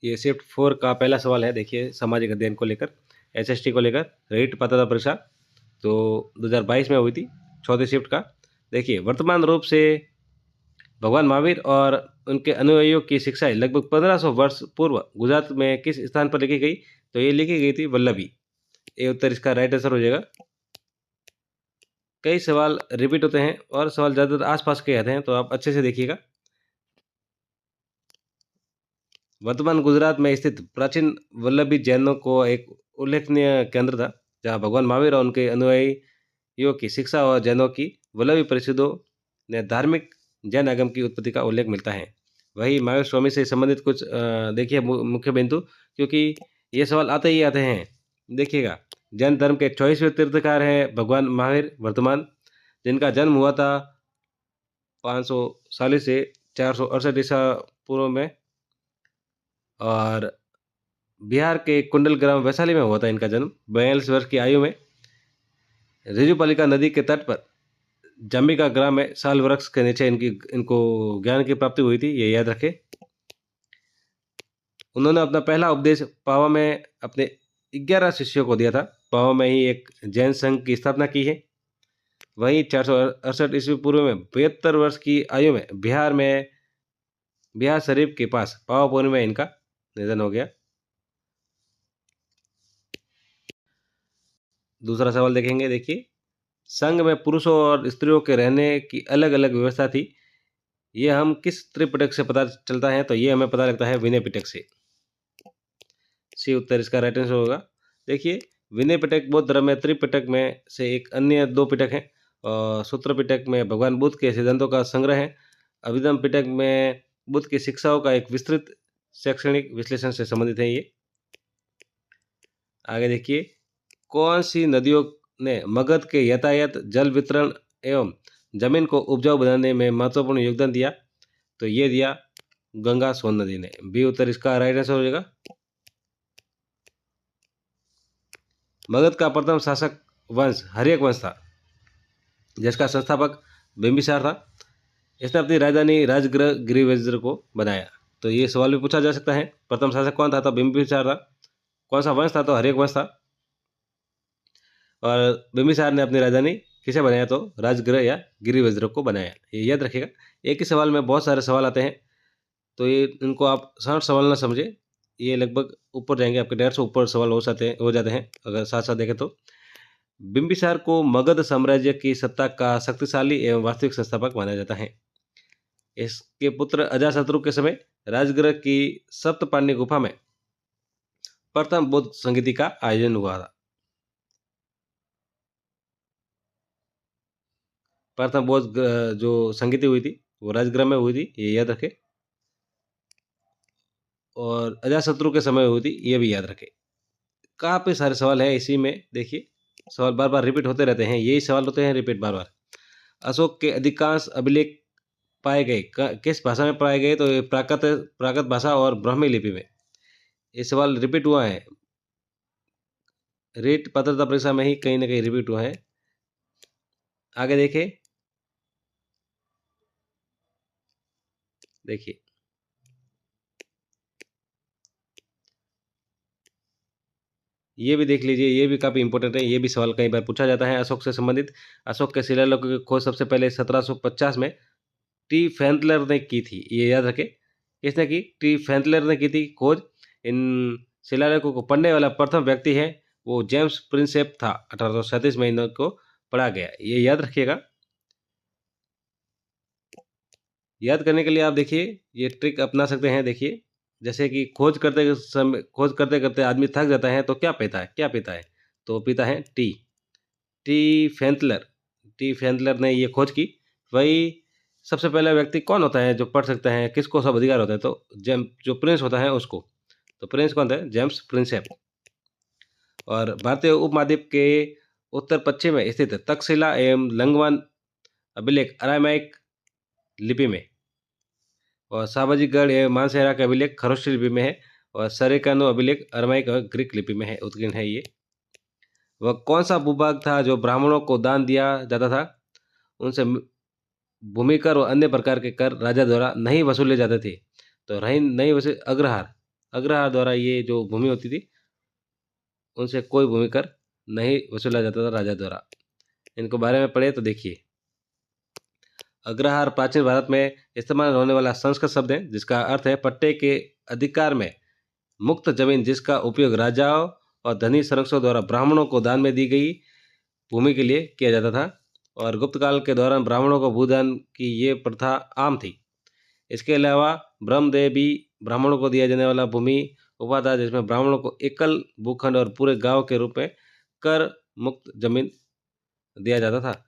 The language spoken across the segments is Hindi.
ये शिफ्ट 4 का पहला सवाल है। देखिए, सामाजिक अध्ययन को लेकर, एसएसटी को लेकर रीट पात्रता परीक्षा तो 2022 में हुई थी, चौथी शिफ्ट का। देखिए, वर्तमान रूप से भगवान महावीर और उनके अनुयायियों की शिक्षाएं लगभग 1500 वर्ष पूर्व गुजरात में किस स्थान पर लिखी गई? तो ये लिखी गई थी वल्लभी। ये उत्तर इसका राइट आंसर हो जाएगा। कई सवाल रिपीट होते हैं और सवाल ज़्यादातर आसपास के आते हैं, तो आप अच्छे से देखिएगा। वर्तमान गुजरात में स्थित प्राचीन वल्लभी जैनों को एक उल्लेखनीय केंद्र था, जहाँ भगवान महावीर और उनके अनुयायियों की शिक्षा और जैनों की वल्लभी परिषदों ने धार्मिक जैन आगम की उत्पत्ति का उल्लेख मिलता है। वही महावीर स्वामी से संबंधित कुछ देखिए मुख्य बिंदु, क्योंकि ये सवाल आते ही आते हैं। देखिएगा, जैन धर्म के 24वें तीर्थकार हैं भगवान महावीर वर्तमान, जिनका जन्म हुआ था 540 से 468 ईसा पूर्व में, और बिहार के कुंडल ग्राम वैशाली में हुआ था इनका जन्म। 42 वर्ष की आयु में रिजुपालिका नदी के तट पर जम्बिका ग्राम में साल वृक्ष के नीचे इनको ज्ञान की प्राप्ति हुई थी, ये याद रखें। उन्होंने अपना पहला उपदेश पावा में अपने 11 शिष्यों को दिया था। पावा में ही एक जैन संघ की स्थापना की है। वहीं 468 ईस्वी पूर्व में 72 वर्ष की आयु में बिहार शरीफ के पास पावापुरी में इनका निधन हो गया। दूसरा सवाल देखेंगे। देखिए, संघ में पुरुषों और स्त्रियों के रहने की अलग अलग व्यवस्था थी। ये हम किस त्रिपिटक से पता चलता है? तो ये हमें पता लगता है विनय पिटक से। सी उत्तर इसका राइट आंसर होगा। देखिए, विनय पिटक बौद्ध धर्म में त्रिपिटक में से एक अन्य 2 पिटक हैं, और सूत्र पिटक में भगवान बुद्ध के सिद्धांतों का संग्रह है। अभिधम पिटक में बुद्ध की शिक्षाओं का एक विस्तृत शैक्षणिक विश्लेषण से संबंधित है ये। आगे देखिए, कौन सी नदियों ने मगध के यातायात, जल वितरण एवं जमीन को उपजाऊ बनाने में महत्वपूर्ण योगदान दिया? तो ये दिया गंगा सोन नदी ने। बी उत्तर इसका राइट आंसर हो जाएगा। मगध का प्रथम शासक वंश हर्यक वंश था, जिसका संस्थापक बिंबिसार था। इसने अपनी राजधानी राजगृह गिरिवज्र को बनाया। तो ये सवाल भी पूछा जा सकता है, प्रथम शासक कौन था? तो बिंबिसार था। कौन सा वंश था? तो हर्यक वंश था। और बिंबिसार ने अपनी राजधानी किसे बनाया? तो राजगृह या गिरिवज्र को बनाया। ये याद रखिएगा। एक ही सवाल में बहुत सारे सवाल आते हैं, तो ये इनको आप 60 सवाल ना समझे, ये लगभग ऊपर जाएंगे, आपके 150 ऊपर सवाल हो जाते हैं अगर साथ साथ देखें तो। बिंबिसार को मगध साम्राज्य की सत्ता का शक्तिशाली एवं वास्तविक संस्थापक माना जाता है। इसके पुत्र अजातशत्रु के समय राजगृह की सप्तपाणी गुफा में प्रथम बौद्ध संगीति का आयोजन हुआ था। प्रथम बौद्ध जो संगीति हुई थी वो राजगृह में हुई थी, ये याद रखें। और अजातशत्रु के समय हुई थी, ये भी याद रखें। काफ़ी सारे सवाल हैं इसी में। देखिए, सवाल बार बार रिपीट होते रहते हैं, यही सवाल होते हैं रिपीट बार बार। अशोक के अधिकांश अभिलेख पाए गए किस भाषा में पाए गए? तो ये प्राकृत भाषा और ब्राह्मी लिपि में। ये सवाल रिपीट हुआ है, रीट पात्रता परीक्षा में ही कहीं ना कहीं रिपीट हुआ है। आगे देखिए, ये भी देख लीजिए, ये भी काफ़ी इंपॉर्टेंट है। ये भी सवाल कई बार पूछा जाता है अशोक से संबंधित। अशोक के शिलालेखों की खोज सबसे पहले 1750 में टी फैंतलर ने की थी, ये याद रखें। किसने की? टी फैंतलर ने की थी खोज। इन शिलालेखों को पढ़ने वाला प्रथम व्यक्ति है वो जेम्स प्रिंसेप था। 1837 में इनको पढ़ा गया, ये याद रखिएगा। याद करने के लिए आप देखिए, ये ट्रिक अपना सकते हैं। देखिए, जैसे कि खोज करते करते आदमी थक जाता है, तो क्या पीता है? तो पीता है टी। टी फैंतलर ने ये खोज की। वही सबसे पहला व्यक्ति कौन होता है जो पढ़ सकता है, किसको सब अधिकार होता है? तो जो प्रिंस होता है उसको। तो प्रिंस कौन था? James Prinsep. और भारतीय उपमहाद्वीप के उत्तर पश्चिम में स्थित तक्षशिला एवं लंगवान अभिलेख अरामाइक लिपि में, और साबाजीगढ़ एवं मानसेरा का अभिलेख खरोष्टी लिपि में है, और सरेकानो अभिलेख अरामाइक और ग्रीक लिपि में है, उत्कीर्ण है ये। वह कौन सा भूभाग था जो ब्राह्मणों को दान दिया जाता था? उनसे भूमि कर और अन्य प्रकार के कर राजा द्वारा नहीं वसूले जाते थे। तो रही नहीं वैसे अग्रहार, अग्रहार द्वारा ये जो भूमि होती थी उनसे कोई भूमि कर नहीं वसूला जाता था राजा द्वारा। इनको बारे में पढ़े तो देखिए। अग्रहार प्राचीन भारत में इस्तेमाल होने वाला संस्कृत शब्द है जिसका अर्थ है पट्टे के अधिकार में मुक्त जमीन, जिसका उपयोग राजाओं और धनी संरक्षकों द्वारा ब्राह्मणों को दान में दी गई भूमि के लिए किया जाता था। और गुप्त काल के दौरान ब्राह्मणों को भूदान की ये प्रथा आम थी। इसके अलावा ब्रह्मदेवी ब्राह्मणों को दिया जाने वाला भूमि उपाधा, जिसमें ब्राह्मणों को एकल भूखंड और पूरे गांव के रूप में कर मुक्त जमीन दिया जाता था।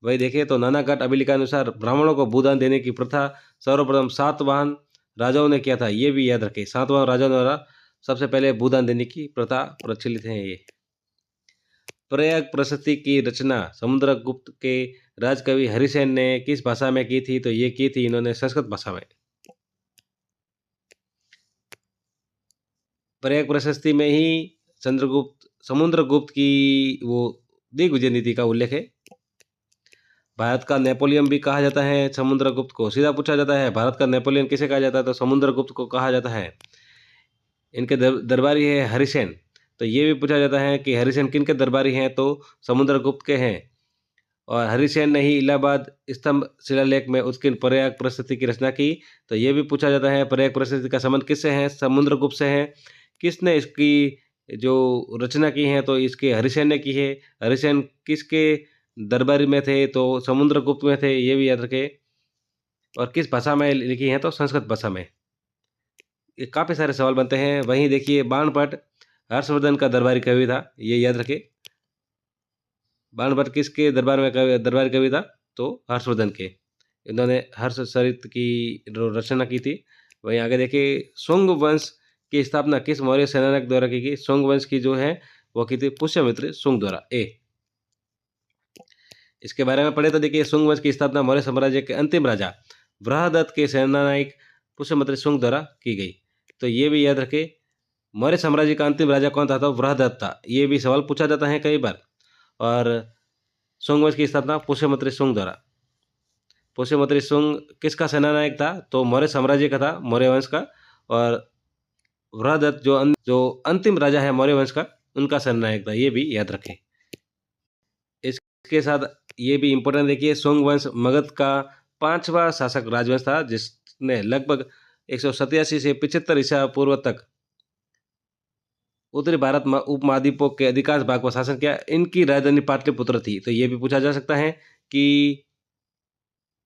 वही देखिए तो नानाघाट अभिलेखानुसार ब्राह्मणों को भूदान देने की प्रथा सर्वप्रथम सातवाहन राजाओं ने किया था। ये भी याद रखें, सातवाहन राजाओं द्वारा सबसे पहले भूदान देने की प्रथा प्रचलित है। ये प्रयाग प्रशस्ति की रचना समुद्रगुप्त के राजकवि हरिसेन ने किस भाषा में की थी? तो ये की थी इन्होंने संस्कृत भाषा में। प्रयाग प्रशस्ति में ही समुद्रगुप्त की वो दिग्विजय नीति का उल्लेख है। भारत का नेपोलियन भी कहा जाता है समुद्रगुप्त को। सीधा पूछा जाता है भारत का नेपोलियन किसे कहा जाता है? तो समुद्रगुप्त को कहा जाता है। इनके दरबारी है हरिसेन। तो ये भी पूछा जाता है कि हरिसेन किन के दरबारी हैं? तो समुद्रगुप्त के हैं। और हरिसेन ने ही इलाहाबाद स्तंभ शिलालेख में उसकी प्रयाग प्रशस्ति की रचना की। तो ये भी पूछा जाता है प्रयाग प्रशस्ति का संबंध किससे है? समुद्रगुप्त से है। किसने इसकी जो रचना की है? तो इसके हरिसेन ने की है। हरिसेन किसके दरबारी में थे? तो समुद्रगुप्त में थे। ये भी याद रखें। और किस भाषा में लिखी है? तो संस्कृत भाषा में। ये काफ़ी सारे सवाल बनते हैं। वहीं देखिए बाणभट्ट हर्षवर्धन का दरबारी कवि था। ये याद रखें। बाणभट्ट किसके दरबारी कवि था? तो हर्षवर्धन के। इन्होंने हर्षचरित की रचना की थी। वहीं आगे देखिए शुंग वंश की स्थापना किस मौर्य सेनानायक द्वारा की गई? शुंग वंश की जो है वो की थी पुष्यमित्र शुंग द्वारा। इसके बारे में पढ़े तो देखिए शुंग वंश की स्थापना मौर्य साम्राज्य के अंतिम राजा बृहदत्त के सेनानायक पुष्यमित्र शुंग द्वारा की गई। तो ये भी याद रखें। मौर्य साम्राज्य का अंतिम राजा कौन था? तो बृहदत्त था। ये भी सवाल पूछा जाता है कई बार। और शुंग वंश की स्थापना पुष्यमित्र शुंग द्वारा। पुष्यमित्र शुंग किसका सेनानायक था? तो मौर्य साम्राज्य का था, मौर्य वंश का। और बृहदत्त जो अंतिम राजा है मौर्य वंश का, उनका सेनानायक था। ये भी याद रखें। इसके साथ ये भी इम्पोर्टेंट देखिए शुंग वंश मगध का 5वां शासक राजवंश था जिसने लगभग 187 से 75 ईसा पूर्व तक उत्तरी भारत उपमहाद्वीपों के अधिकांश भाग पर शासन किया। इनकी राजधानी पाटलिपुत्र थी। तो ये भी पूछा जा सकता है कि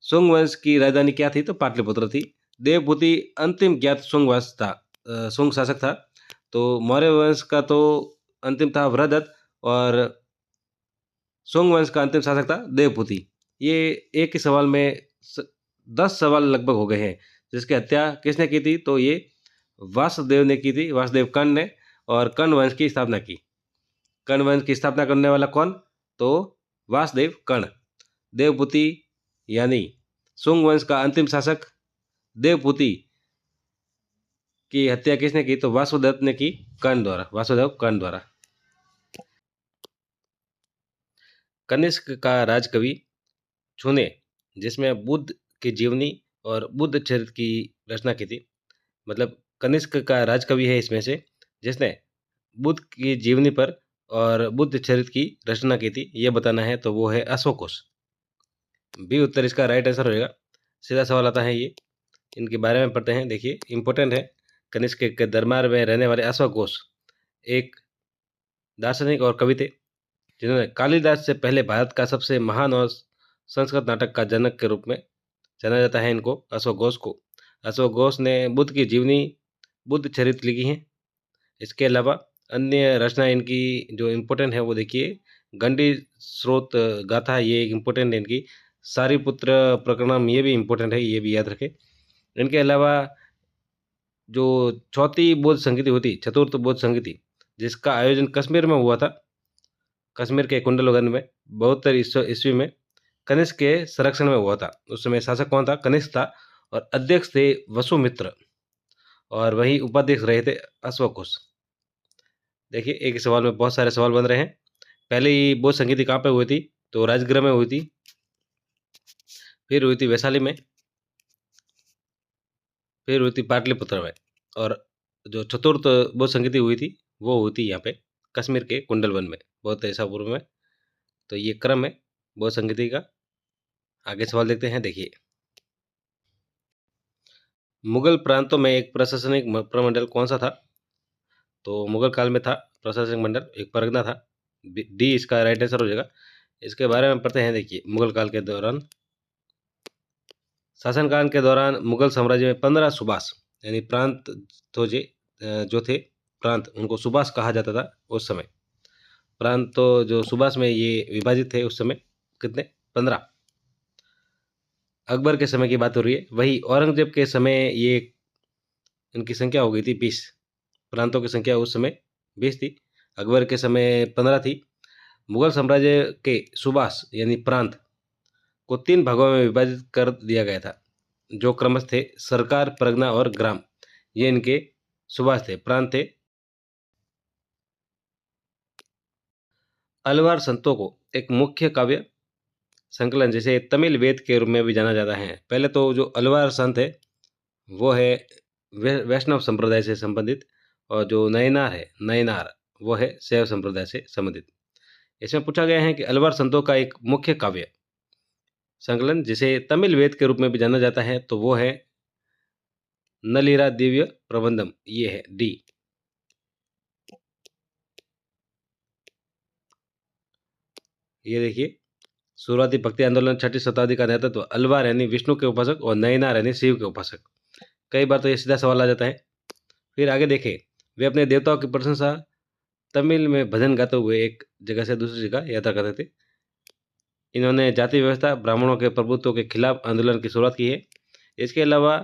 शुंग वंश की राजधानी क्या थी? तो पाटलिपुत्र थी। देवभूति अंतिम ज्ञात शुंग वंश था, शुंग शासक था। तो मौर्य वंश का तो अंतिम था बृहदत्त और शुंग वंश का अंतिम शासक था देवभूति। ये एक ही सवाल में 10 सवाल लगभग हो गए हैं। जिसकी हत्या किसने की थी? तो ये वासुदेव ने की थी, वासुदेव कर्ण ने। और कर्ण वंश की स्थापना की। कर्ण वंश की स्थापना करने वाला कौन? तो वासुदेव कर्ण। देवभूति यानी शुंग वंश का अंतिम शासक देवभूति की हत्या किसने की? तो वासुदेव ने की, कर्ण द्वारा, वासुदेव कर्ण द्वारा। कनिष्क का राजकवि चुने जिसमें बुद्ध की जीवनी और बुद्ध चरित्र की रचना की थी। मतलब कनिष्क का राजकवि है इसमें से जिसने बुद्ध की जीवनी पर और बुद्ध चरित्र की रचना की थी। ये बताना है तो वो है अश्वघोष। बी उत्तर इसका राइट आंसर होएगा। सीधा सवाल आता है ये। इनके बारे में पढ़ते हैं। देखिए इंपॉर्टेंट है। कनिष्क के दरबार में रहने वाले अश्वघोष एक दार्शनिक और कवि थे जिन्होंने कालिदास से पहले भारत का सबसे महान और संस्कृत नाटक का जनक के रूप में जाना जाता है इनको, अश्वघोष को। अश्वघोष ने बुद्ध की जीवनी, बुद्ध चरित्र लिखी हैं। इसके अलावा अन्य रचना इनकी जो इम्पोर्टेंट है वो देखिए गंडी स्रोत गाथा, ये एक इम्पोर्टेंट है इनकी। सारीपुत्र प्रकरणम, ये भी इम्पोर्टेंट है, ये भी याद रखें। इनके अलावा जो चौथी बौद्ध संगीति होती, चतुर्थ बौद्ध संगीति, जिसका आयोजन कश्मीर में हुआ था, कश्मीर के कुंडलगंज में 72 ईस्वी में कनिष्क के संरक्षण में हुआ था। उस समय शासक कौन था? कनिष्क था। और अध्यक्ष थे वसुमित्र और वही उपाध्यक्ष रहे थे अश्वघोष। देखिए एक ही सवाल में बहुत सारे सवाल बन रहे हैं। पहले ही बौद्ध संगीति कहाँ पे हुई थी? तो राजगृह में हुई थी। फिर हुई थी वैशाली में। फिर हुई थी पाटलिपुत्र में, और जो चतुर्थ बहुत संगीति हुई थी वो हुई थी यहाँ पे कश्मीर के कुंडलवन में, बहुत ऐसा पूर्व में। तो ये क्रम है बहुत संगीति का। आगे सवाल देखते हैं, देखिए। मुगल प्रांतों में एक प्रशासनिक प्रमंडल कौन सा था? तो मुगल काल में था प्रशासनिक मंडल, एक परगना था। डी इसका राइट आंसर हो जाएगा। इसके बारे में पढ़ते हैं, देखिए। मुगल काल के दौरान, शासनकाल के दौरान मुगल साम्राज्य में 15 सुबास यानी प्रांत तो जो थे प्रांत, उनको सुबास कहा जाता था उस समय। प्रांत तो जो सुबास में ये विभाजित थे उस समय, कितने? 15। अकबर के समय की बात हो रही है। वही औरंगजेब के समय ये इनकी संख्या हो गई थी 20। प्रांतों की संख्या उस समय 20 थी, अकबर के समय 15 थी। मुगल साम्राज्य के सुबास यानी प्रांत को 3 भागों में विभाजित कर दिया गया था, जो क्रमश थे सरकार, परगना और ग्राम। ये इनके सुबास थे, प्रांत थे। अलवार संतों को एक मुख्य काव्य संकलन जिसे तमिल वेद के रूप में भी जाना जाता है। पहले तो जो अलवार संत है वो है वैष्णव संप्रदाय से संबंधित, और जो नयनार है, नयनार वो है शैव संप्रदाय से संबंधित। इसमें पूछा गया है कि अलवार संतों का एक मुख्य काव्य संकलन जिसे तमिल वेद के रूप में भी जाना जाता है, तो वो है नलीरा दिव्य प्रबंधम। ये है डी। ये देखिए, शुरुआती भक्ति आंदोलन 6ठी शताब्दी का नेतृत्व अलवार यानी विष्णु के उपासक और नयनार यानी शिव के उपासक। कई बार तो ये सीधा सवाल आ जाता है। फिर आगे देखें, वे अपने देवताओं की प्रशंसा तमिल में भजन गाते हुए एक जगह से दूसरी जगह यात्रा करते थे। इन्होंने जाति व्यवस्था, ब्राह्मणों के प्रभुत्व के खिलाफ आंदोलन की शुरुआत की है। इसके अलावा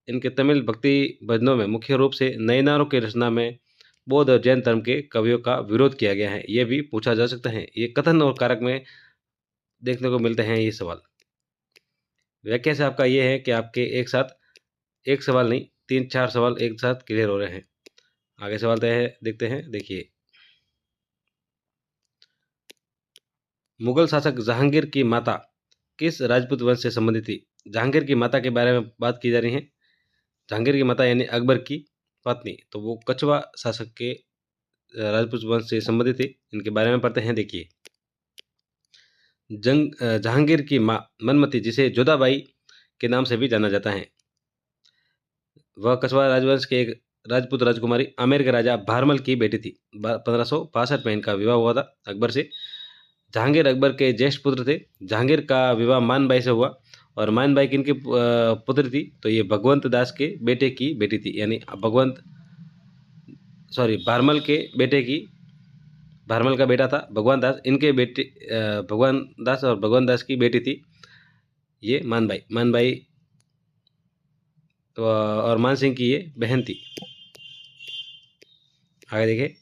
इनके तमिल भक्ति भजनों में मुख्य रूप से नयनारों की रचना में बौद्ध और जैन धर्म के कवियों का विरोध किया गया है। ये भी पूछा जा सकता है। ये कथन और कारक में देखने को मिलते हैं ये सवाल। व्याख्या से आपका ये है कि आपके एक साथ एक सवाल नहीं, 3-4 सवाल एक साथ क्लियर हो रहे हैं। आगे सवाल देखते हैं, देखिए। मुगल शासक जहांगीर की माता किस राजपूत वंश से संबंधित थी? जहांगीर की माता के बारे में बात की जा रही है। जहांगीर की माता यानी अकबर की पत्नी, तो वो कछवा शासक के राजपूत वंश से संबंधित थी। इनके बारे में पढ़ते हैं, देखिए। जहांगीर की माँ मनमती, जिसे जोधाबाई के नाम से भी जाना जाता है, वह कछवा राजवंश के एक राजपूत राजकुमारी आमेर के राजा भारमल की बेटी थी। 1562 में इनका विवाह हुआ था अकबर से। जहांगीर अकबर के ज्येष्ठ पुत्र थे। जहांगीर का विवाह मानबाई से हुआ, और मानबाई किनकी पुत्री थी? तो ये भगवंत दास के बेटे की बेटी थी, यानी भारमल के बेटे की, भारमल का बेटा था भगवान दास, इनके बेटे भगवान दास और भगवान दास की बेटी थी ये मानबाई तो, और मान सिंह की ये बहन थी। आगे देखिए,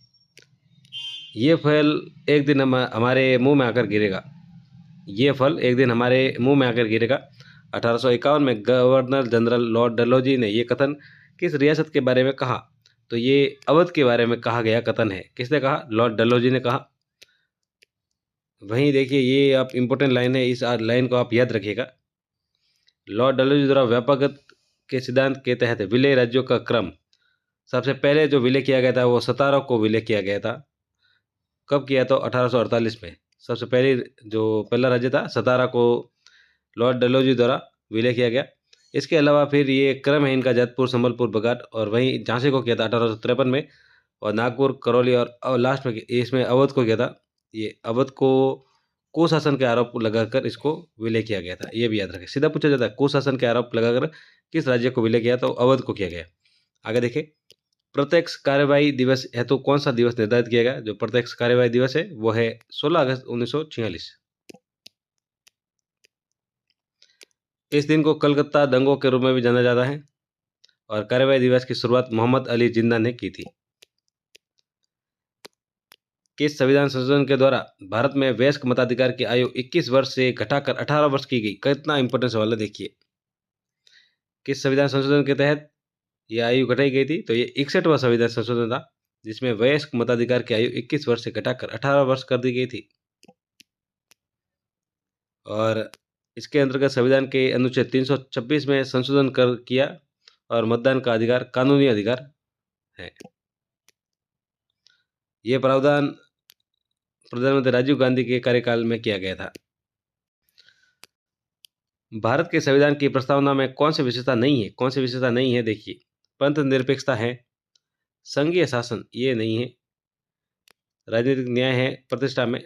ये फल एक दिन हमारे मुंह में आकर गिरेगा। ये फल एक दिन हमारे मुंह में आकर गिरेगा। 1851 में गवर्नर जनरल लॉर्ड डलहौजी ने ये कथन किस रियासत के बारे में कहा? तो ये अवध के बारे में कहा गया कथन है। किसने कहा? लॉर्ड डलहौजी ने कहा। वहीं देखिए, ये आप इम्पोर्टेंट लाइन है, इस लाइन को आप याद रखिएगा। लॉर्ड डलहौजी द्वारा व्यापक के सिद्धांत के तहत विलय राज्यों का क्रम, सबसे पहले जो विलय किया गया था वो 17 को विलय किया गया था। कब किया? तो 1848 में। सबसे पहला राज्य था 17 को लॉर्ड डलहौजी द्वारा विलय किया गया। इसके अलावा फिर ये क्रम है इनका जैतपुर, संबलपुर, बघाट, और वहीं झांसी को किया था 1853 में, और नागपुर, करौली, और लास्ट में इसमें अवध को किया था। ये अवध को कुशासन के आरोप लगाकर इसको विलय किया गया था। ये भी याद रखें, सीधा पूछा जाता है कुशासन के आरोप लगाकर किस राज्य को विलय किया? तो अवध को किया गया। आगे देखें, प्रत्यक्ष कार्यवाही दिवस हेतु कौन सा दिवस निर्धारित किया गया? जो प्रत्यक्ष कार्यवाही दिवस है वो है 16 अगस्त 1946। इस दिन को कलकत्ता दंगों के रूप में भी जाना जाता है, और कार्यवाही दिवस की शुरुआत मोहम्मद अली जिन्ना ने की थी। किस संविधान संशोधन के द्वारा भारत में वयस्क मताधिकार की आयु 21 वर्ष से घटाकर 18 वर्ष की गई? कितना इंपॉर्टेंट सवाल है, देखिए। किस संविधान संशोधन के तहत यह आयु घटाई गई थी? तो ये 61वां संविधान संशोधन था, जिसमें वयस्क मताधिकार की आयु 21 वर्ष से घटाकर 18 वर्ष कर दी गई थी। और इसके अंतर्गत संविधान के अनुच्छेद 326 में संशोधन किया, और मतदान का अधिकार कानूनी अधिकार है। ये प्रावधान प्रधानमंत्री राजीव गांधी के कार्यकाल में किया गया था। भारत के संविधान की प्रस्तावना में कौन सी विशेषता नहीं है? कौन सी विशेषता नहीं है? देखिए, पंथ निरपेक्षता है, संघीय शासन ये नहीं है, राजनीतिक न्याय है, प्रतिष्ठा में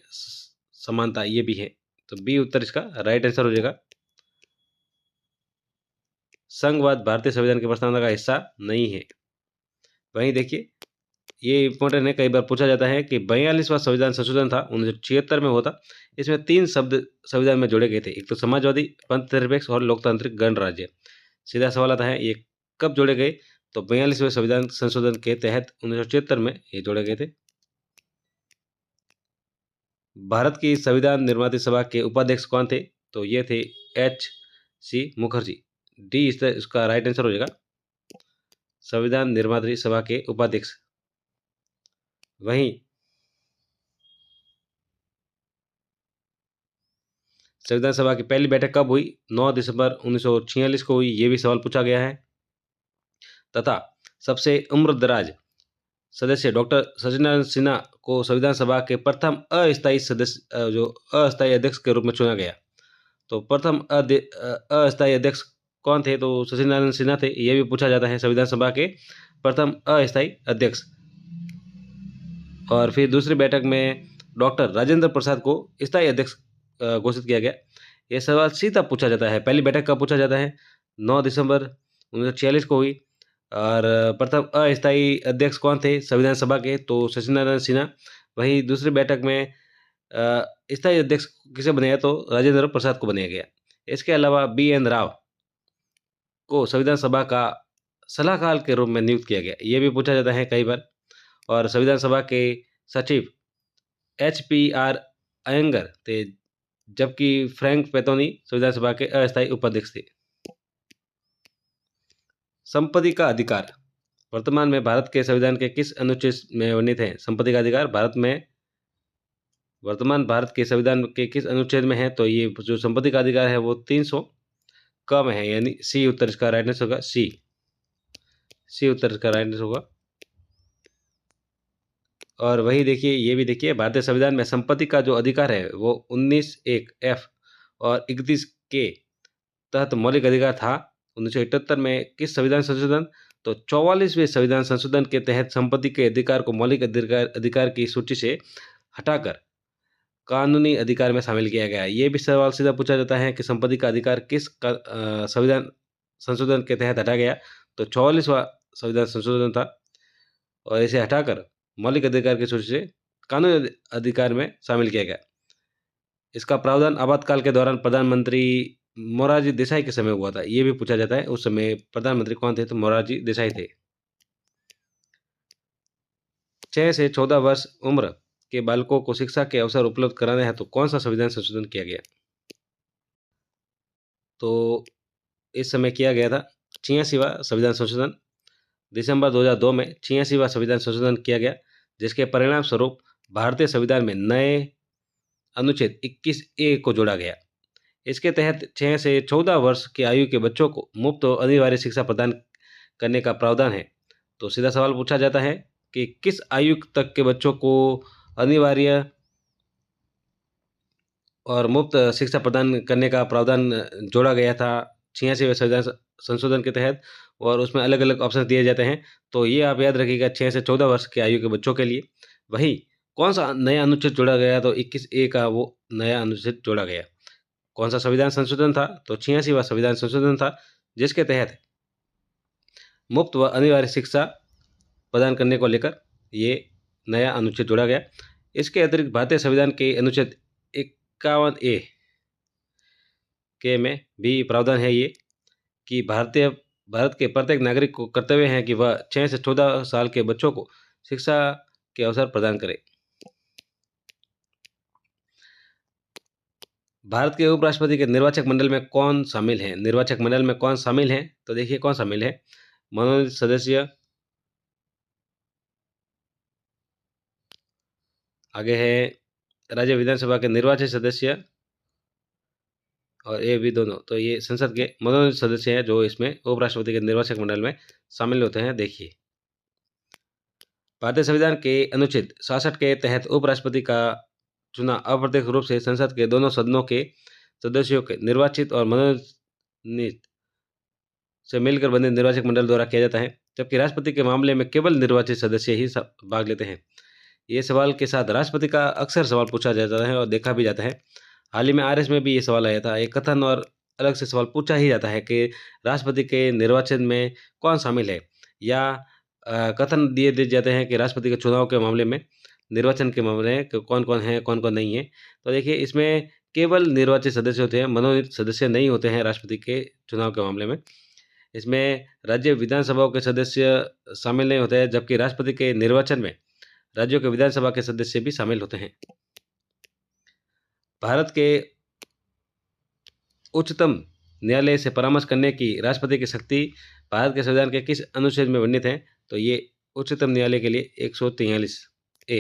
समानता ये भी है। तो बी उत्तर इसका राइट आंसर हो जाएगा। संघवाद भारतीय संविधान की प्रस्तावना का हिस्सा नहीं है। वहीं देखिए, ये इंपॉर्टेंट है, कई बार पूछा जाता है कि 42वां संविधान संशोधन था 1976 में हुआ था। इसमें 3 शब्द संविधान में जोड़े गए थे, एक तो समाजवादी, पंथ निरपेक्ष और लोकतांत्रिक गणराज्य। सीधा सवाल आता है, ये कब जोड़े गए? तो 42वें संविधान संशोधन के तहत 1976 में ये जोड़े गए थे। भारत की संविधान निर्माती सभा के उपाध्यक्ष कौन थे? तो ये थे H.C. मुखर्जी। डी इसका राइट आंसर हो जाएगा, संविधान निर्मात्री सभा के उपाध्यक्ष। वहीं संविधान सभा की पहली बैठक कब हुई? 9 दिसंबर 1946 को हुई, ये भी सवाल पूछा गया है। तथा सबसे उम्रदराज सदस्य डॉक्टर सचिदानंद सिन्हा को संविधान सभा के प्रथम अस्थायी सदस्य जो अस्थायी अध्यक्ष के रूप में चुना गया। तो प्रथम अस्थायी अध्यक्ष कौन थे? तो सचिदानंद सिन्हा थे, ये भी पूछा जाता है, संविधान सभा के प्रथम अस्थायी अध्यक्ष। और फिर दूसरी बैठक में डॉक्टर राजेंद्र प्रसाद को स्थायी अध्यक्ष घोषित किया गया। यह सवाल सीधा पूछा जाता है, पहली बैठक कब पूछा जाता है? 9 दिसंबर 1946 को हुई। और प्रथम अस्थायी अध्यक्ष कौन थे संविधान सभा के? तो सचिदानंद सिन्हा। वहीं दूसरी बैठक में स्थायी अध्यक्ष किसे बनाया? तो राजेंद्र प्रसाद को बनाया गया। इसके अलावा B.N. राव को संविधान सभा का सलाहकार के रूप में नियुक्त किया गया, ये भी पूछा जाता है कई बार। और संविधान सभा के सचिव H.P.R. अयंगर थे, जबकि फ्रैंक पेतोनी संविधान सभा के अस्थायी उपाध्यक्ष थे। संपत्ति का अधिकार वर्तमान में भारत के संविधान के किस अनुच्छेद में वर्णित है? संपत्ति का अधिकार वर्तमान भारत के संविधान के किस अनुच्छेद में है? तो ये जो संपत्ति का अधिकार है वो 300 कम है, यानी सी उत्तर इसका राइट आंसर होगा। सी उत्तर इसका राइट आंसर होगा। और वही देखिए, ये भी देखिए, भारतीय संविधान में संपत्ति का जो अधिकार है वो 19(1)(f) और 31 के तहत मौलिक अधिकार था। 1978 में किस संविधान संशोधन? तो 44वें संविधान संशोधन के तहत संपत्ति के अधिकार को मौलिक अधिकार की सूची से हटाकर कानूनी अधिकार में शामिल किया गया। ये भी सवाल सीधा पूछा जाता है कि संपत्ति का अधिकार किस संविधान संशोधन के तहत हटा गया? तो 44वां संविधान संशोधन था, और इसे हटाकर मौलिक अधिकार की सूची से कानूनी अधिकार में शामिल किया गया। इसका प्रावधान आपातकाल के दौरान प्रधानमंत्री मोरारजी देसाई के समय हुआ था, ये भी पूछा जाता है, उस समय प्रधानमंत्री कौन थे? तो मोरारजी देसाई थे। 6 से 14 वर्ष उम्र के बालकों को शिक्षा के अवसर उपलब्ध कराने हेतु कौन सा संविधान संशोधन किया गया? तो इस समय किया गया था 86वां संविधान संशोधन। दिसंबर 2002 में 86वां संविधान संशोधन किया गया, जिसके परिणाम स्वरूप भारतीय संविधान में नए अनुच्छेद 21A को जोड़ा गया। इसके तहत 6 से 14 वर्ष की आयु के बच्चों को मुफ्त और अनिवार्य शिक्षा प्रदान करने का प्रावधान है। तो सीधा सवाल पूछा जाता है कि किस आयु तक के बच्चों को अनिवार्य और मुफ्त शिक्षा प्रदान करने का प्रावधान जोड़ा गया था 86वें संविधान संशोधन के तहत, और उसमें अलग अलग ऑप्शन दिए जाते हैं। तो ये आप याद रखिएगा, 6 से 14 वर्ष की आयु के बच्चों के लिए। वही कौन सा नया अनुच्छेद जोड़ा गया? तो 21A का वो नया अनुच्छेद जोड़ा गया। कौन सा संविधान संशोधन था? तो 86वां संविधान संशोधन था, जिसके तहत मुफ्त व अनिवार्य शिक्षा प्रदान करने को लेकर ये नया अनुच्छेद जोड़ा गया। इसके अतिरिक्त भारतीय संविधान के अनुच्छेद 51A के में भी प्रावधान है ये कि भारत के प्रत्येक नागरिक को कर्तव्य है कि वह 6 से 14 साल के बच्चों को शिक्षा के अवसर प्रदान करे। भारत के उपराष्ट्रपति के निर्वाचक मंडल में कौन शामिल है? निर्वाचक मंडल में कौन शामिल है? तो देखिए कौन शामिल है। मनोनीत सदस्य, आगे है राज्य विधानसभा के निर्वाचित सदस्य, और ए बी दोनों, तो ये संसद के मनोनीत सदस्य हैं जो इसमें उपराष्ट्रपति के निर्वाचक मंडल में शामिल होते हैं। देखिए, भारतीय संविधान के अनुच्छेद 66 के तहत उपराष्ट्रपति का चुनाव अप्रत्यक्ष रूप से संसद के दोनों सदनों के सदस्यों के निर्वाचित और मनोनीत से मिलकर बने निर्वाचक मंडल द्वारा किया जाता है, जबकि राष्ट्रपति के मामले में केवल निर्वाचित सदस्य ही भाग लेते हैं। ये सवाल के साथ राष्ट्रपति का अक्सर सवाल पूछा जाता है और देखा भी जाता है। हाल ही में आरएस में भी ये सवाल आया था। एक कथन और अलग से सवाल पूछा ही जाता है कि राष्ट्रपति के निर्वाचन में कौन शामिल है, या कथन दिए जाते हैं कि राष्ट्रपति के चुनाव के मामले में, निर्वाचन के मामले में कौन कौन है, कौन कौन नहीं है। तो देखिए, इसमें केवल निर्वाचित सदस्य होते हैं, मनोनीत सदस्य नहीं होते हैं राष्ट्रपति के चुनाव के मामले में। इसमें राज्य विधानसभाओं के सदस्य शामिल नहीं होते हैं, जबकि राष्ट्रपति के निर्वाचन में राज्यों के विधानसभा के सदस्य भी शामिल होते हैं। भारत के उच्चतम न्यायालय से परामर्श करने की राष्ट्रपति की शक्ति भारत के संविधान के किस अनुच्छेद में वर्णित है? तो ये उच्चतम न्यायालय के लिए 143 ए।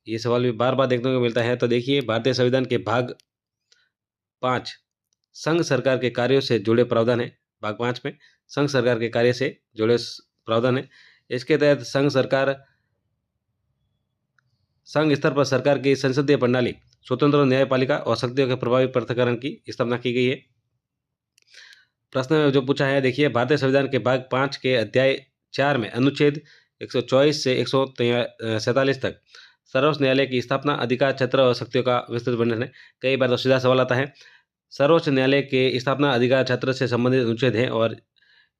ये सवाल भी बार बार देखने को मिलता है। तो देखिए, भारतीय संविधान के भाग 5 संघ सरकार के कार्यों से जुड़े प्रावधान है। भाग 5 में संघ सरकार के कार्य से जुड़े प्रावधान है। इसके तहत संघ स्तर पर सरकार की संसदीय प्रणाली, स्वतंत्र न्यायपालिका और शक्तियों के प्रभावी पृथक्करण की स्थापना की गई है। प्रश्न में जो पूछा है, देखिए, भारतीय संविधान के भाग 5 के अध्याय 4 में अनुच्छेद 124 से 147 तक सर्वोच्च न्यायालय की स्थापना, अधिकार, क्षेत्र और शक्तियों का विस्तृत वर्णन है। कई बार तो सीधा सवाल आता है। सर्वोच्च न्यायालय के स्थापना, अधिकार, क्षेत्र से संबंधित अनुच्छेद हैं और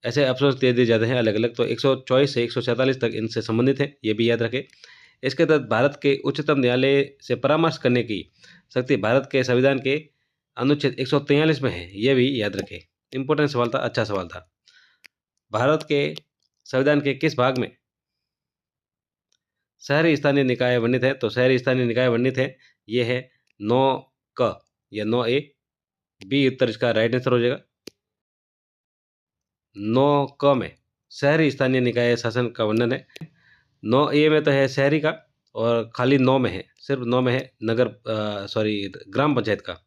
ऐसे ऑप्शन दे दिए जाते हैं अलग अलग। तो 124 से 147 तक इनसे संबंधित है, ये भी याद रखें। इसके तहत भारत के उच्चतम न्यायालय से परामर्श करने की शक्ति भारत के संविधान के अनुच्छेद 143 में है, ये भी याद रखें। इंपॉर्टेंट सवाल था, अच्छा सवाल था। भारत के संविधान के किस भाग में शहरी स्थानीय निकाय वर्णित है? तो शहरी स्थानीय निकाय वर्णित है, ये है 9 क या 9 ए। बी उत्तर इसका राइट आंसर हो जाएगा। 9 क में शहरी स्थानीय निकाय शासन का वर्णन है। 9 ए में तो है शहरी का, और खाली 9 में है, सिर्फ 9 में है ग्राम पंचायत का,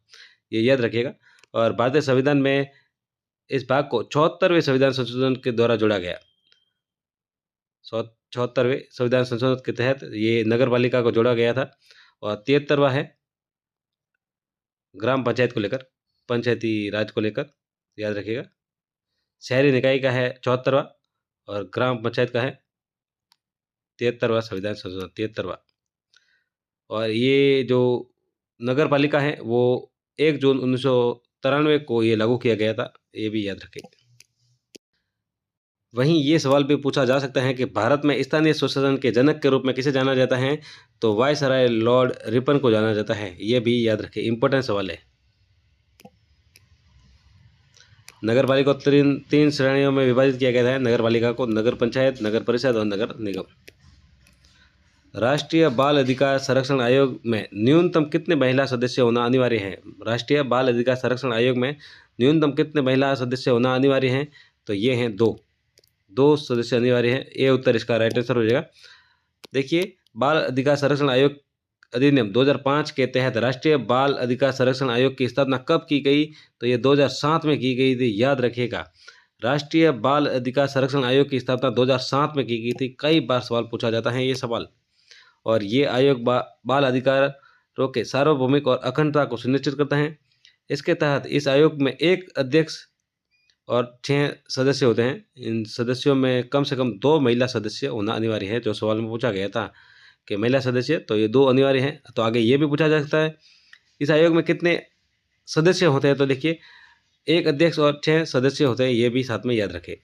ये याद रखिएगा। और भारतीय संविधान में इस भाग को 74वें संविधान संशोधन के द्वारा जोड़ा गया। 74वें संविधान संशोधन के तहत ये नगर पालिका को जोड़ा गया था। और 73वां है ग्राम पंचायत को लेकर, पंचायती राज को लेकर, याद रखिएगा। शहरी निकाय का है 74वां और ग्राम पंचायत का है 73वां संविधान संशोधन, 73वां। और ये जो नगर पालिका है वो 1 जून 1993 को ये लागू किया गया था, ये भी याद रखें। वहीं ये सवाल भी पूछा जा सकता है कि भारत में स्थानीय स्वशासन के जनक के रूप में किसे जाना जाता है? तो वायसराय लॉर्ड रिपन को जाना जाता है, ये भी याद रखें, इंपॉर्टेंट सवाल है। नगर पालिका को 3 श्रेणियों में विभाजित किया गया है नगर पालिका को: नगर पंचायत, नगर परिषद और नगर निगम। राष्ट्रीय बाल अधिकार संरक्षण आयोग में न्यूनतम कितने महिला सदस्य होना अनिवार्य है? राष्ट्रीय बाल अधिकार संरक्षण आयोग में न्यूनतम कितने महिला सदस्य होना अनिवार्य है? तो ये हैं 2 सदस्य अनिवार्य हैं। ये उत्तर इसका राइट आंसर हो जाएगा। देखिए, बाल अधिकार संरक्षण आयोग अधिनियम 2005 के तहत राष्ट्रीय बाल अधिकार संरक्षण आयोग की स्थापना कब की गई? तो ये 2007 में की गई थी, याद रखिएगा। राष्ट्रीय बाल अधिकार संरक्षण आयोग की स्थापना 2007 में की गई थी। कई बार सवाल पूछा जाता है ये सवाल। और ये आयोग बाल अधिकारों के सार्वभौमिक और अखंडता को सुनिश्चित करता है। इसके तहत इस आयोग में 1 अध्यक्ष और 6 सदस्य होते हैं। इन सदस्यों में कम से कम 2 महिला सदस्य होना अनिवार्य है। जो सवाल में पूछा गया था कि महिला सदस्य, तो ये 2 अनिवार्य हैं। तो आगे ये भी पूछा जा सकता है इस आयोग में कितने सदस्य होते हैं? तो देखिए, 1 अध्यक्ष और 6 सदस्य होते हैं, ये भी साथ में याद रखें।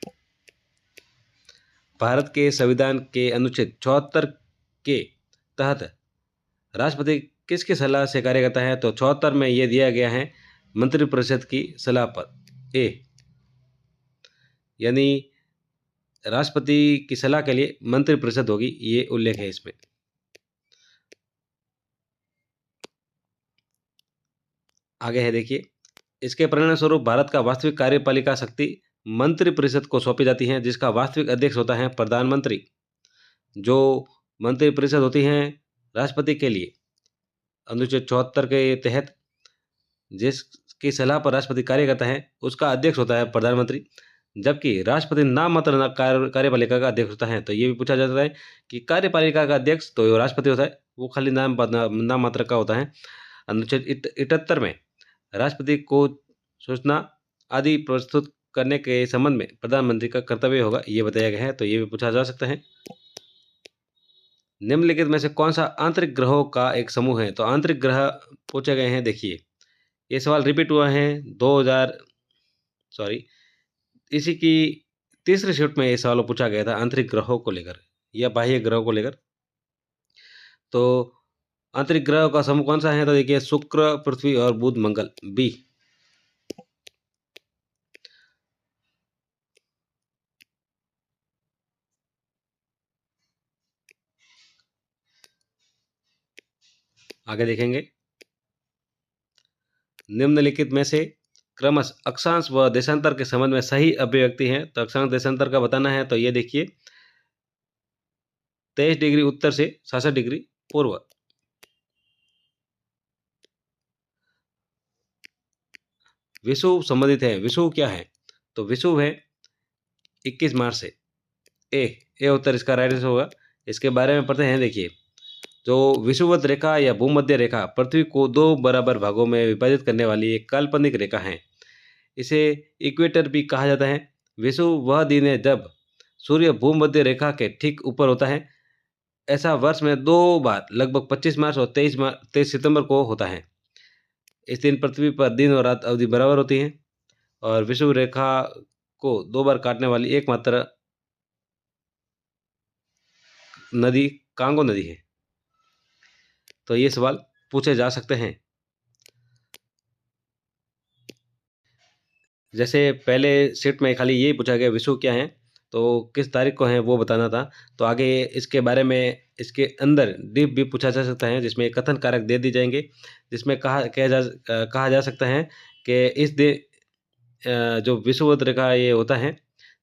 भारत के संविधान के अनुच्छेद 74 के तहत राष्ट्रपति किसकी सलाह से कार्य करता है? तो 74 में ये दिया गया है मंत्रिपरिषद की सलाह पर, ए, यानी राष्ट्रपति की सलाह के लिए मंत्रिपरिषद होगी, ये उल्लेख है इसमें। आगे है, देखिए, इसके परिणाम स्वरूप भारत का वास्तविक कार्यपालिका शक्ति मंत्रिपरिषद को सौंपी जाती है, जिसका वास्तविक अध्यक्ष होता है प्रधानमंत्री। जो मंत्रिपरिषद होती हैं राष्ट्रपति के लिए अनुच्छेद 74 के तहत, जिसकी सलाह पर राष्ट्रपति कार्य करता है उसका अध्यक्ष होता है प्रधानमंत्री, जबकि राष्ट्रपति नाम मात्र कार्यपालिका का अध्यक्ष होता है। तो ये भी पूछा जाता है कि कार्यपालिका का अध्यक्ष तो राष्ट्रपति होता है, वो खाली नाम मात्र का होता है। अनुच्छेद 78 में राष्ट्रपति को सूचना आदि प्रस्तुत करने के संबंध में प्रधानमंत्री का कर्तव्य होगा, ये बताया गया है। तो ये भी पूछा जा सकता है। निम्नलिखित में से कौन सा आंतरिक ग्रहों का एक समूह है? तो आंतरिक ग्रह पूछे गए हैं। देखिए ये सवाल रिपीट हुआ है 2000 इसी की तीसरे शिफ्ट में ये सवाल पूछा गया था आंतरिक ग्रहों को लेकर या बाह्य ग्रहों को लेकर। तो आंतरिक ग्रहों का समूह कौन सा है? तो देखिए शुक्र, पृथ्वी और बुध, मंगल, बी। आगे देखेंगे, निम्नलिखित में से क्रमश अक्षांश व देशांतर के संबंध में सही अभिव्यक्ति है। तो अक्षांश देशांतर का बताना है। तो ये देखिए 23 डिग्री उत्तर से 66 डिग्री पूर्व। विषुव संबंधित है। विषुव क्या है? तो विषुव है 21 मार्च से। ए उत्तर इसका राइट आंसर होगा। इसके बारे में पढ़ते हैं। देखिए जो विषुवत रेखा या भूमध्य रेखा पृथ्वी को दो बराबर भागों में विभाजित करने वाली एक काल्पनिक रेखा है। इसे इक्वेटर भी कहा जाता है। विषुव वह दिन है जब सूर्य भूमध्य रेखा के ठीक ऊपर होता है। ऐसा वर्ष में 2 बार लगभग 25 मार्च और 23 सितंबर को होता है। इस दिन पृथ्वी पर दिन और रात अवधि बराबर होती है और विषुव रेखा को 2 बार काटने वाली एकमात्र नदी कांगो नदी है। तो ये सवाल पूछे जा सकते हैं। जैसे पहले सेट में खाली यही पूछा गया विषुव क्या है, तो किस तारीख को है वो बताना था। तो आगे इसके बारे में इसके अंदर डीप भी पूछा जा सकता है, जिसमें कथन कारक दे दी जाएंगे, जिसमें कहा जा सकता है कि इस दिन जो विषुवत रेखा ये होता है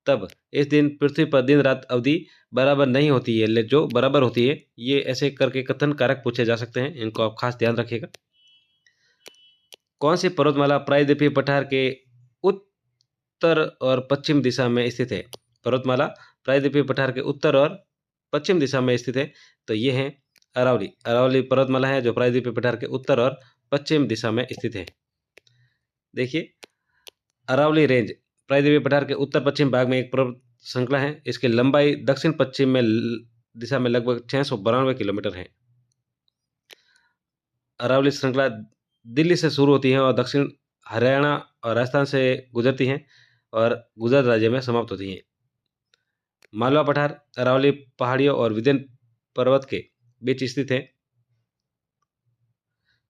तब इस दिन पृथ्वी पर दिन रात अवधि बराबर नहीं होती है, जो बराबर होती है। ये ऐसे करके कथन कारक पूछे जा सकते हैं, इनको आप खास ध्यान रखिएगा। कौन सी पर्वतमाला प्रायद्वीपीय पठार के उत्तर और पश्चिम दिशा में स्थित है? पर्वतमाला प्रायद्वीपीय पठार के उत्तर और पश्चिम दिशा में स्थित है। तो ये है अरावली। अरावली पर्वतमाला है जो प्रायद्वीपीय पठार के उत्तर और पश्चिम दिशा में स्थित है। देखिए अरावली रेंज प्रायद्वीपीय पठार के उत्तर पश्चिम भाग में एक पर्वत श्रृंखला है। इसकी लंबाई दक्षिण पश्चिम में दिशा में लगभग 692 किलोमीटर है। अरावली श्रृंखला दिल्ली से शुरू होती है और दक्षिण हरियाणा और राजस्थान से गुजरती हैं और गुजरात राज्य में समाप्त होती हैं। मालवा पठार अरावली पहाड़ियों और विंध्य पर्वत के बीच स्थित है।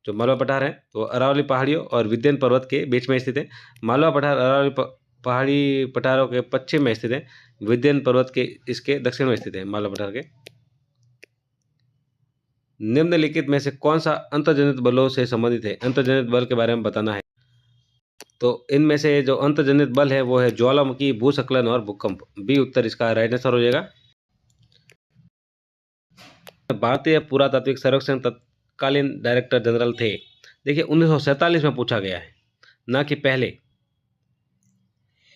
जो मालवा पठार है तो अरावली पहाड़ियों और विंध्य पर्वत के बीच में स्थित है। मालवा पठार अरावली पहाड़ी पठारों के पश्चिम में स्थित है। विंध्य पर्वत के इसके दक्षिण में स्थित है मालवा पठार के। निम्नलिखित में से कौन सा अंतर्जनित बलों से संबंधित है? अंतर्जनित बल के बारे में बताना है। तो इनमें से जो अंतर्जनित बल है वो है ज्वालामुखी, भूस्खलन और भूकंप। बी उत्तर इसका राइट आंसर हो जाएगा। भारतीय पुरातात्विक सर्वेक्षण तत्कालीन डायरेक्टर जनरल थे। देखिए 1947 में पूछा गया है, ना कि पहले।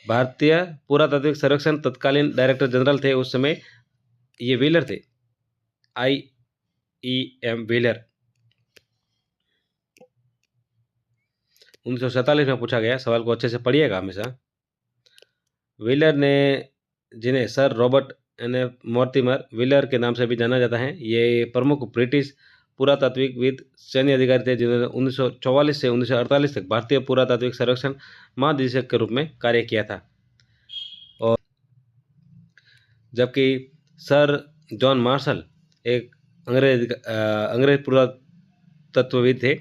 भारतीय पुरातात्विक सर्वेक्षण तत्कालीन डायरेक्टर जनरल थे उस समय ये व्हीलर थे, IEM व्हीलर। 1947 में पूछा गया। सवाल को अच्छे से पढ़िएगा हमेशा। व्हीलर ने, जिन्हें सर रॉबर्ट मोर्टिमर व्हीलर के नाम से भी जाना जाता है, ये प्रमुख ब्रिटिश पुरातात्विकविद सैन्य अधिकारी थे जिन्होंने 1944 से 1948 तक भारतीय पुरातात्विक सर्वेक्षण महानिदेशक के रूप में कार्य किया था। और जबकि सर जॉन मार्शल एक अंग्रेज पुरातत्वविद थे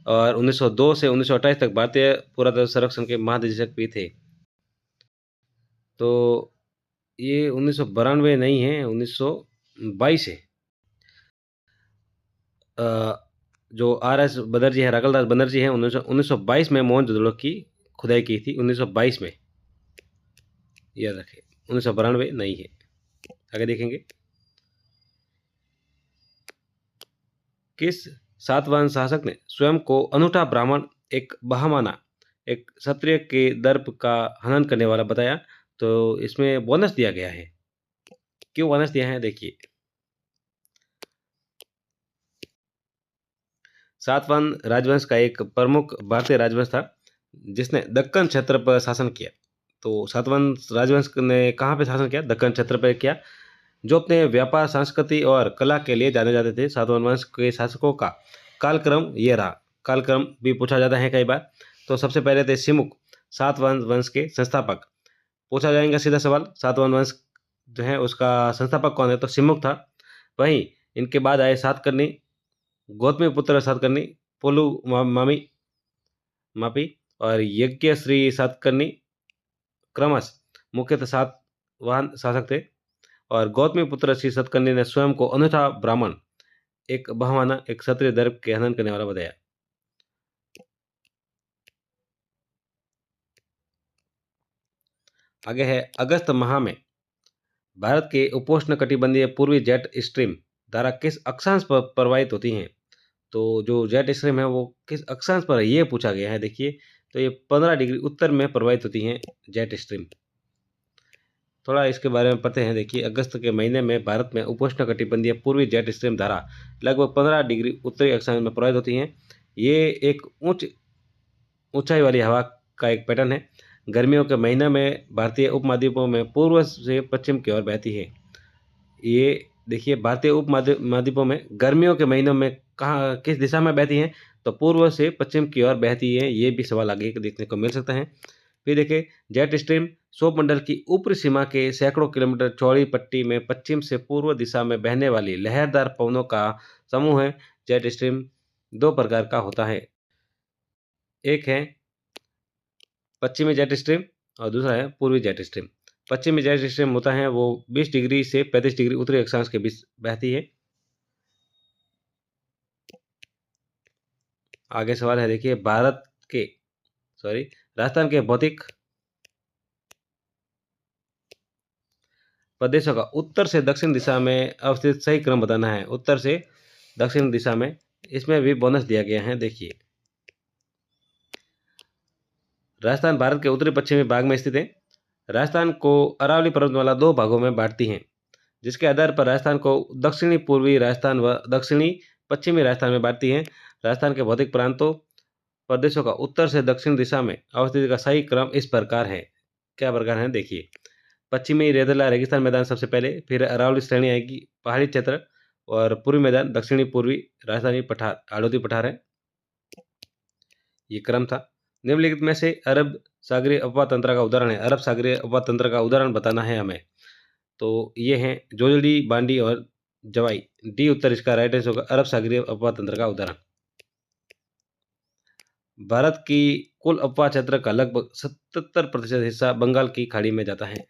और 1902 से 1928 तक भारतीय पुरातत्व सर्वेक्षण के महानिदेशक भी थे। तो ये 1992 नहीं है, 1922 है। जो RS बनर्जी है, रागलदास बनर्जी है, 1922 में मोहनजोदड़ो की खुदाई की थी। 1922 में, याद रखें, 1992 नहीं है। आगे देखेंगे, किस सातवाहन शासक ने स्वयं को अनूठा ब्राह्मण एक बहामाना एक क्षत्रिय के दर्प का हनन करने वाला बताया। तो इसमें बोनस दिया गया है। क्यों बोनस दिया है देखिए। सातवाहन राजवंश का एक प्रमुख भारतीय राजवंश था जिसने दक्कन क्षेत्र पर शासन किया। तो सातवाहन राजवंश ने कहाँ पे शासन किया? दक्कन क्षेत्र पर किया, जो अपने व्यापार, संस्कृति और कला के लिए जाने जाते थे। सातवाहन वंश के शासकों का कालक्रम ये रहा। कालक्रम भी पूछा जाता है कई बार। तो सबसे पहले थे सिमुक, सातवाहन वंश के संस्थापक। पूछा जाएगा सीधा सवाल, सातवाहन वंश जो है उसका संस्थापक कौन है? तो सिमुक था। वहीं इनके बाद आए सातकर्णी, गौतमी पुत्र सातकर्णी, पोलू मामी मापी और यज्ञश्री सातकर्णी क्रमश मुख्यतः सातवाहन शासक थे। और गौतमी पुत्र श्री सतकर्णी ने स्वयं को अनूठा ब्राह्मण, एक बहमाना, एक क्षत्रिय दर्प के हनन करने वाला बताया। आगे है अगस्त माह में भारत के उपोष्ण कटिबंधीय पूर्वी जेट स्ट्रीम धारा किस अक्षांश पर प्रवाहित होती हैं? तो जो जेट स्ट्रीम है वो किस अक्षांश पर है, ये पूछा गया है। देखिए, तो ये 15 डिग्री उत्तर में प्रवाहित होती हैं जेट स्ट्रीम। थोड़ा इसके बारे में पढ़ते हैं। देखिए, अगस्त के महीने में भारत में उपोष्ण कटिबंधीय पूर्वी जेट स्ट्रीम धारा लगभग 15 डिग्री उत्तरी अक्षांश में प्रवाहित होती हैं। ये एक ऊंचाई वाली हवा का एक पैटर्न है। गर्मियों के महीने में भारतीय उपमहाद्वीपों में पूर्व से पश्चिम की ओर बहती है। ये देखिए, भारतीय उपमहाद्वीपों में गर्मियों के महीनों में कहाँ किस दिशा में बहती हैं? तो पूर्व से पश्चिम की ओर बहती है। ये भी सवाल आगे देखने को मिल सकता है। फिर देखिए, जेट स्ट्रीम सौरमंडल की ऊपरी सीमा के सैकड़ों किलोमीटर चौड़ी पट्टी में पश्चिम से पूर्व दिशा में बहने वाली लहरदार पवनों का समूह है। जेट स्ट्रीम दो प्रकार का होता है, एक है पश्चिमी जेट स्ट्रीम और दूसरा है पूर्वी जेट स्ट्रीम। पश्चिमी जेट स्ट्रीम होता है वो 20 डिग्री से 35 डिग्री उत्तरी अक्षांश के बीच बहती है। आगे सवाल है, देखिए, राजस्थान के भौतिक प्रदेशों का उत्तर से दक्षिण दिशा में अवस्थित सही क्रम बताना है। उत्तर से दक्षिण दिशा में, इसमें भी बोनस दिया गया है। देखिए, राजस्थान भारत के उत्तरी पश्चिमी भाग में स्थित है। राजस्थान को अरावली पर्वतमाला दो भागों में बांटती है, जिसके आधार पर राजस्थान को दक्षिणी पूर्वी राजस्थान व दक्षिणी पश्चिमी राजस्थान में बांटती है। राजस्थान के भौतिक प्रांतों प्रदेशों का उत्तर से दक्षिण दिशा में अवस्थिति का सही क्रम इस प्रकार है। क्या प्रकार है? देखिए, पश्चिमी रेदला रेगिस्तान मैदान सबसे पहले, फिर अरावली श्रेणी आएगी, पहाड़ी क्षेत्र, और पूर्वी मैदान दक्षिणी पूर्वी राजधानी पठार हाड़ौती पठार है। ये क्रम था। निम्नलिखित में से अरब सागरीय अपवाह तंत्र का उदाहरण है। अरब सागरीय अपवाह तंत्र का उदाहरण बताना है हमें। तो ये हैं जोजड़ी, बांडी और जवाई। डी उत्तर इसका राइट आंसर होगा, अरब सागरीय अपवाह तंत्र का उदाहरण। भारत की कुल अपवाह क्षेत्र का लगभग 77% हिस्सा बंगाल की खाड़ी में जाता है।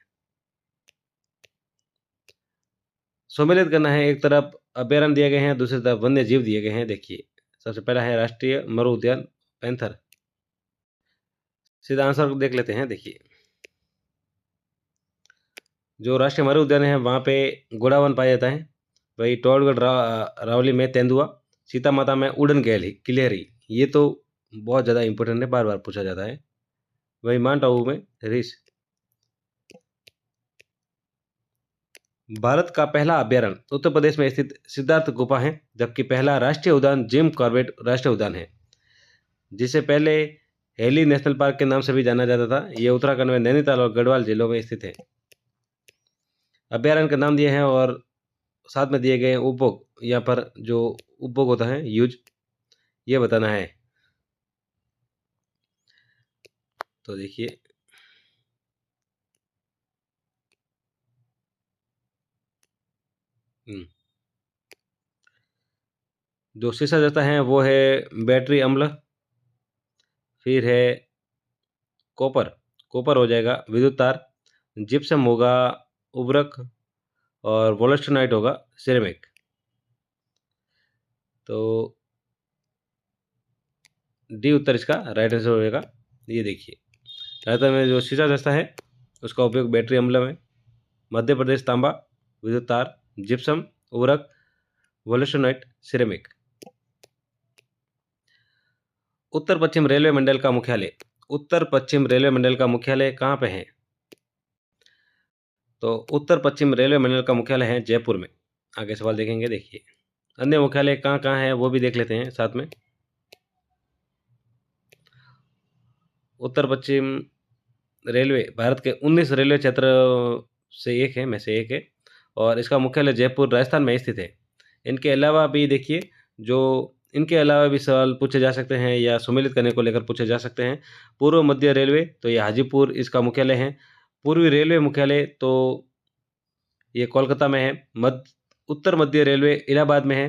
सम्मिलित करना है, एक तरफ अभ्यारण्य दिए गए हैं, दूसरी तरफ वन्य जीव दिए गए हैं। देखिए, सबसे पहला है राष्ट्रीय मरु उद्यान पैंथर। सीधा आंसर देख लेते हैं। देखिए, जो राष्ट्रीय मरु उद्यान है वहाँ पे घोड़ावन पाया जाता है। वही टोडगढ़ रावली में तेंदुआ, सीता माता में उड़न गिलहरी। ये तो बहुत ज़्यादा इंपॉर्टेंट है, बार बार पूछा जाता है। वही माउंट आबू में ऋष। भारत का पहला अभ्यारण्य उत्तर प्रदेश में स्थित सिद्धार्थ गुफा है, जबकि पहला राष्ट्रीय उद्यान जिम कॉर्बेट राष्ट्रीय उद्यान है, जिसे पहले हेली नेशनल पार्क के नाम से भी जाना जाता था। ये उत्तराखंड में नैनीताल और गढ़वाल जिलों में स्थित है। अभ्यारण्य का नाम दिए हैं और साथ में दिए गए हैं उपभोग। यहाँ पर जो उपभोग होता है, यूज, ये बताना है। तो देखिए, जो शीशा जाता है वो है बैटरी अम्ल। फिर है कॉपर, कॉपर हो जाएगा विद्युत तार। जिप्सम होगा उर्वरक, और वोलेस्टोनाइट होगा सिरेमिक। तो डी उत्तर इसका राइट आंसर होगा। ये देखिए, राजस्थान में जो शीशा जस्ता है उसका उपयोग बैटरी अम्ल में, मध्य प्रदेश तांबा, विद्युत तार, जिप्सम, उर्वरक, वोलेस्टोनाइट, सिरेमिक। उत्तर पश्चिम रेलवे मंडल का मुख्यालय, उत्तर पश्चिम रेलवे मंडल का मुख्यालय कहाँ पे है? तो उत्तर पश्चिम रेलवे मंडल का मुख्यालय है जयपुर में। आगे सवाल देखेंगे, देखिए अन्य मुख्यालय कहाँ कहाँ है वो भी देख लेते हैं साथ में। उत्तर पश्चिम रेलवे भारत के 19 रेलवे क्षेत्र से एक है, में से एक है, और इसका मुख्यालय जयपुर राजस्थान में स्थित है। इनके अलावा भी देखिए, जो इनके अलावा भी सवाल पूछे जा सकते हैं या सम्मिलित करने को लेकर पूछे जा सकते हैं। पूर्व मध्य रेलवे, तो ये हाजीपुर इसका मुख्यालय है। पूर्वी रेलवे मुख्यालय तो ये कोलकाता में है। उत्तर मध्य रेलवे इलाहाबाद में है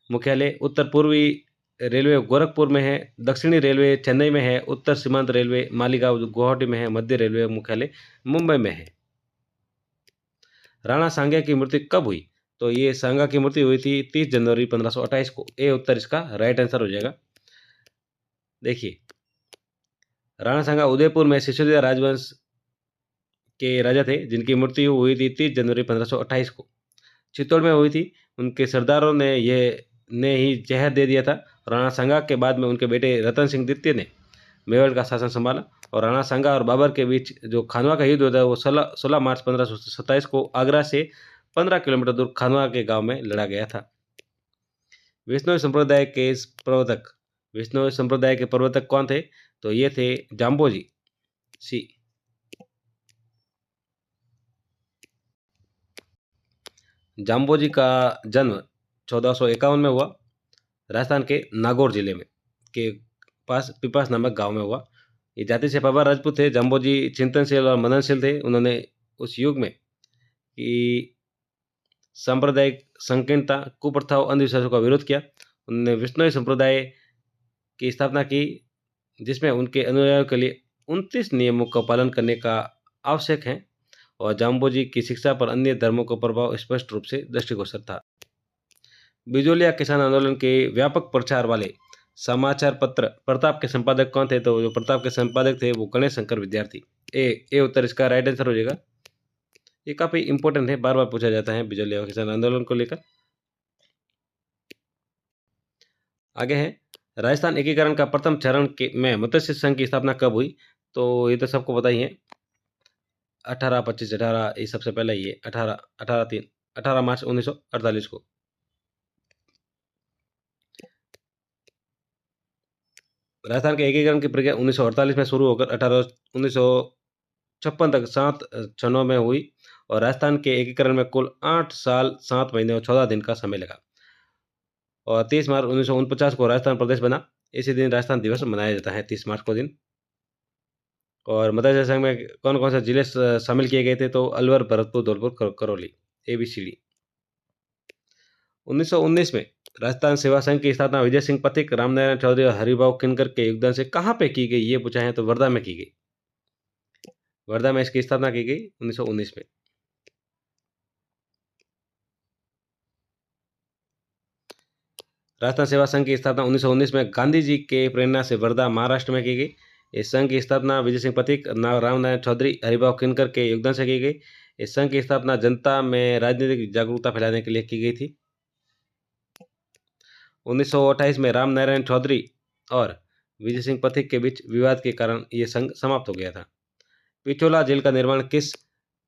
मुख्यालय। उत्तर पूर्वी रेलवे गोरखपुर में है। दक्षिणी रेलवे चेन्नई में है। उत्तर सीमांत रेलवे मालीगांव गुवाहाटी में है। मध्य रेलवे मुख्यालय मुंबई में है। राणा सांगा की मृत्यु कब हुई? तो ये सांगा की मृत्यु हुई थी 30 जनवरी 1528 को। ए उत्तर इसका राइट आंसर हो जाएगा। देखिए, राणा सांगा उदयपुर में सिसोदिया राजवंश के राजा थे, जिनकी मृत्यु हुई थी 30 जनवरी 1528 को। चित्तौड़ में हुई थी। उनके सरदारों ने ही जहर दे दिया था। राणा सांगा के बाद में उनके बेटे रतन सिंह द्वितीय ने मेवाड़ का शासन संभाला, और राणा सांगा और बाबर के बीच जो खानवा का युद्ध होता है वो 16 मार्च 1527 को आगरा से 15 किलोमीटर दूर खानवा के गांव में लड़ा गया था। विष्णु संप्रदाय के प्रवर्तक, विष्णु संप्रदाय के प्रवर्तक कौन थे? तो ये थे जाम्बोजी। सी। जाम्बोजी का जन्म 1451 में हुआ, राजस्थान के नागौर जिले में के पास पिपास नामक गांव में हुआ। ये जाति से पवार राजपूत थे। जाम्बोजी चिंतनशील और मननशील थे। उन्होंने उस युग में कि सांप्रदायिक संकीर्णता, कुप्रथाओं, अंधविश्वासों का विरोध किया। उन्होंने विष्णुई संप्रदाय की स्थापना की, जिसमें उनके अनुयायियों के लिए 29 नियमों का पालन करने का आवश्यक है, और जाम्बोजी की शिक्षा पर अन्य धर्मों का प्रभाव स्पष्ट रूप से दृष्टिगोचर था। बिजोलिया किसान आंदोलन के व्यापक प्रचार वाले समाचार पत्र प्रताप के संपादक कौन थे? तो जो प्रताप के संपादक थे वो गणेश शंकर विद्यार्थी। ए उत्तर इसका राइट आंसर हो जाएगा। ये काफी इंपॉर्टेंट है, बार बार पूछा जाता है बिजोलिया किसान आंदोलन को लेकर। आगे है, राजस्थान एकीकरण का प्रथम चरण में मत्स्य संघ की स्थापना कब हुई? तो ये तो सबको पता ही है, 18 ये सबसे पहले ये 18 मार्च 1948 को। राजस्थान के एकीकरण की प्रक्रिया 1948 में शुरू होकर 1956 तक 7 चरणों में हुई, और राजस्थान के एकीकरण में कुल 8 साल 7 महीने और 14 दिन का समय लगा, और 30 मार्च 1949 को राजस्थान प्रदेश बना। इसी दिन राजस्थान दिवस मनाया जाता है, 30 मार्च को दिन। और मत्स्य संघ में कौन कौन से जिले शामिल किए गए थे? तो अलवर, भरतपुर, धौलपुर, करौली, ABCD। 1919 में राजस्थान सेवा संघ की स्थापना विजय सिंह पथिक, रामनारायण चौधरी और हरिभाऊ किनकर के योगदान से कहाँ पे की गई? ये पूछा है, तो वर्धा में की गई। वर्धा में इसकी स्थापना की गई 1919 में। राजस्थान सेवा संघ की स्थापना 1919 में गांधी जी के प्रेरणा से वर्धा, महाराष्ट्र में की गई। इस संघ की स्थापना विजय सिंह पथिक, रामनारायण चौधरी, हरिभाऊ किनकर के योगदान से की गई। इस संघ की स्थापना जनता में राजनीतिक जागरूकता फैलाने के लिए की गई थी। 1928 में रामनारायण चौधरी और विजय सिंह पथिक के बीच विवाद के कारण यह संघ समाप्त हो गया था। पिछोला जेल का निर्माण किस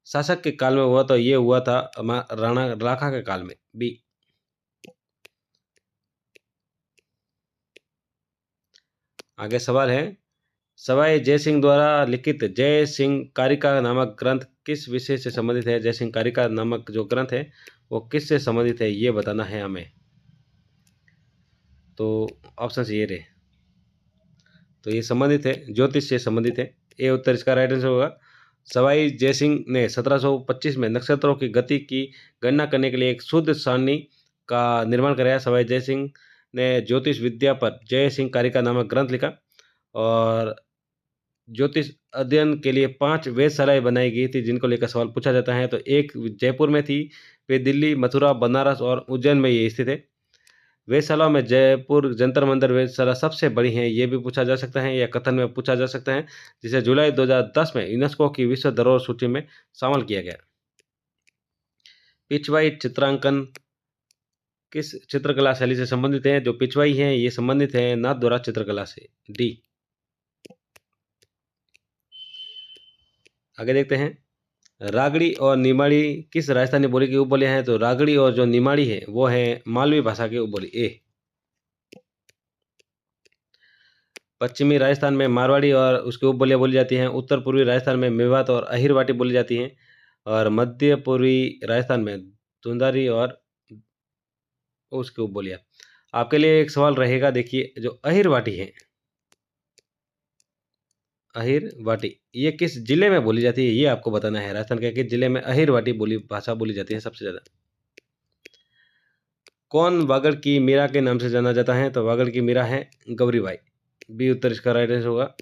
शासक के काल में हुआ? तो ये हुआ था राणा लाखा के काल में। बी। आगे सवाल है, सवाई जय सिंह द्वारा लिखित जय सिंह कारिका नामक ग्रंथ किस विषय से संबंधित है? जय सिंह कारिका नामक जो ग्रंथ है वो किससे संबंधित है, ये बताना है हमें। तो ऑप्शन ये रहे, तो ये संबंधित है, ज्योतिष से संबंधित है। ए उत्तर इसका राइट आंसर होगा। सवाई जयसिंह ने 1725 में नक्षत्रों की गति की गणना करने के लिए एक शुद्ध सारणी का निर्माण कराया। सवाई जयसिंह ने ज्योतिष विद्या पर जय सिंह कारिका नामक ग्रंथ लिखा, और ज्योतिष अध्ययन के लिए 5 वेधशालाएं बनाई गई थी, जिनको लेकर सवाल पूछा जाता है। तो एक जयपुर में थी, वे दिल्ली, मथुरा, बनारस और उज्जैन में ये स्थित है। वेधशालाओं में जयपुर जंतर मंतर वेधशाला सबसे बड़ी है, ये भी पूछा जा सकता है, या कथन में पूछा जा सकता है, जिसे जुलाई 2010 में यूनेस्को की विश्व धरोहर सूची में शामिल किया गया। पिछवाई चित्रांकन किस चित्रकला शैली से संबंधित हैं? जो पिछवाई हैं ये संबंधित हैं नाथ द्वारा चित्रकला से, डी। आगे देखते हैं, रागड़ी और निमाड़ी किस राजस्थानी बोली की उपबोलियां हैं? तो रागड़ी और जो निमाड़ी है वो है मालवी भाषा की उपबोली, ए। पश्चिमी राजस्थान में मारवाड़ी और उसकी उपबोलियां बोली जाती हैं। उत्तर पूर्वी राजस्थान में मेवात और अहिरवाटी बोली जाती हैं, और मध्य पूर्वी राजस्थान में धुंधारी और उसकी उपबोलियां। आपके लिए एक सवाल रहेगा, देखिए जो अहिरवाटी है, अहिरवाटी ये किस जिले में बोली जाती है ये आपको बताना है। राजस्थान के किस जिले में अहिरवाटी भाषा बोली जाती है सबसे ज्यादा? कौन वागड़ की मीरा के नाम से जाना जाता है? तो वागड़ की मीरा है गौरीबाई, बी उत्तर इसका राइट आंसर होगा।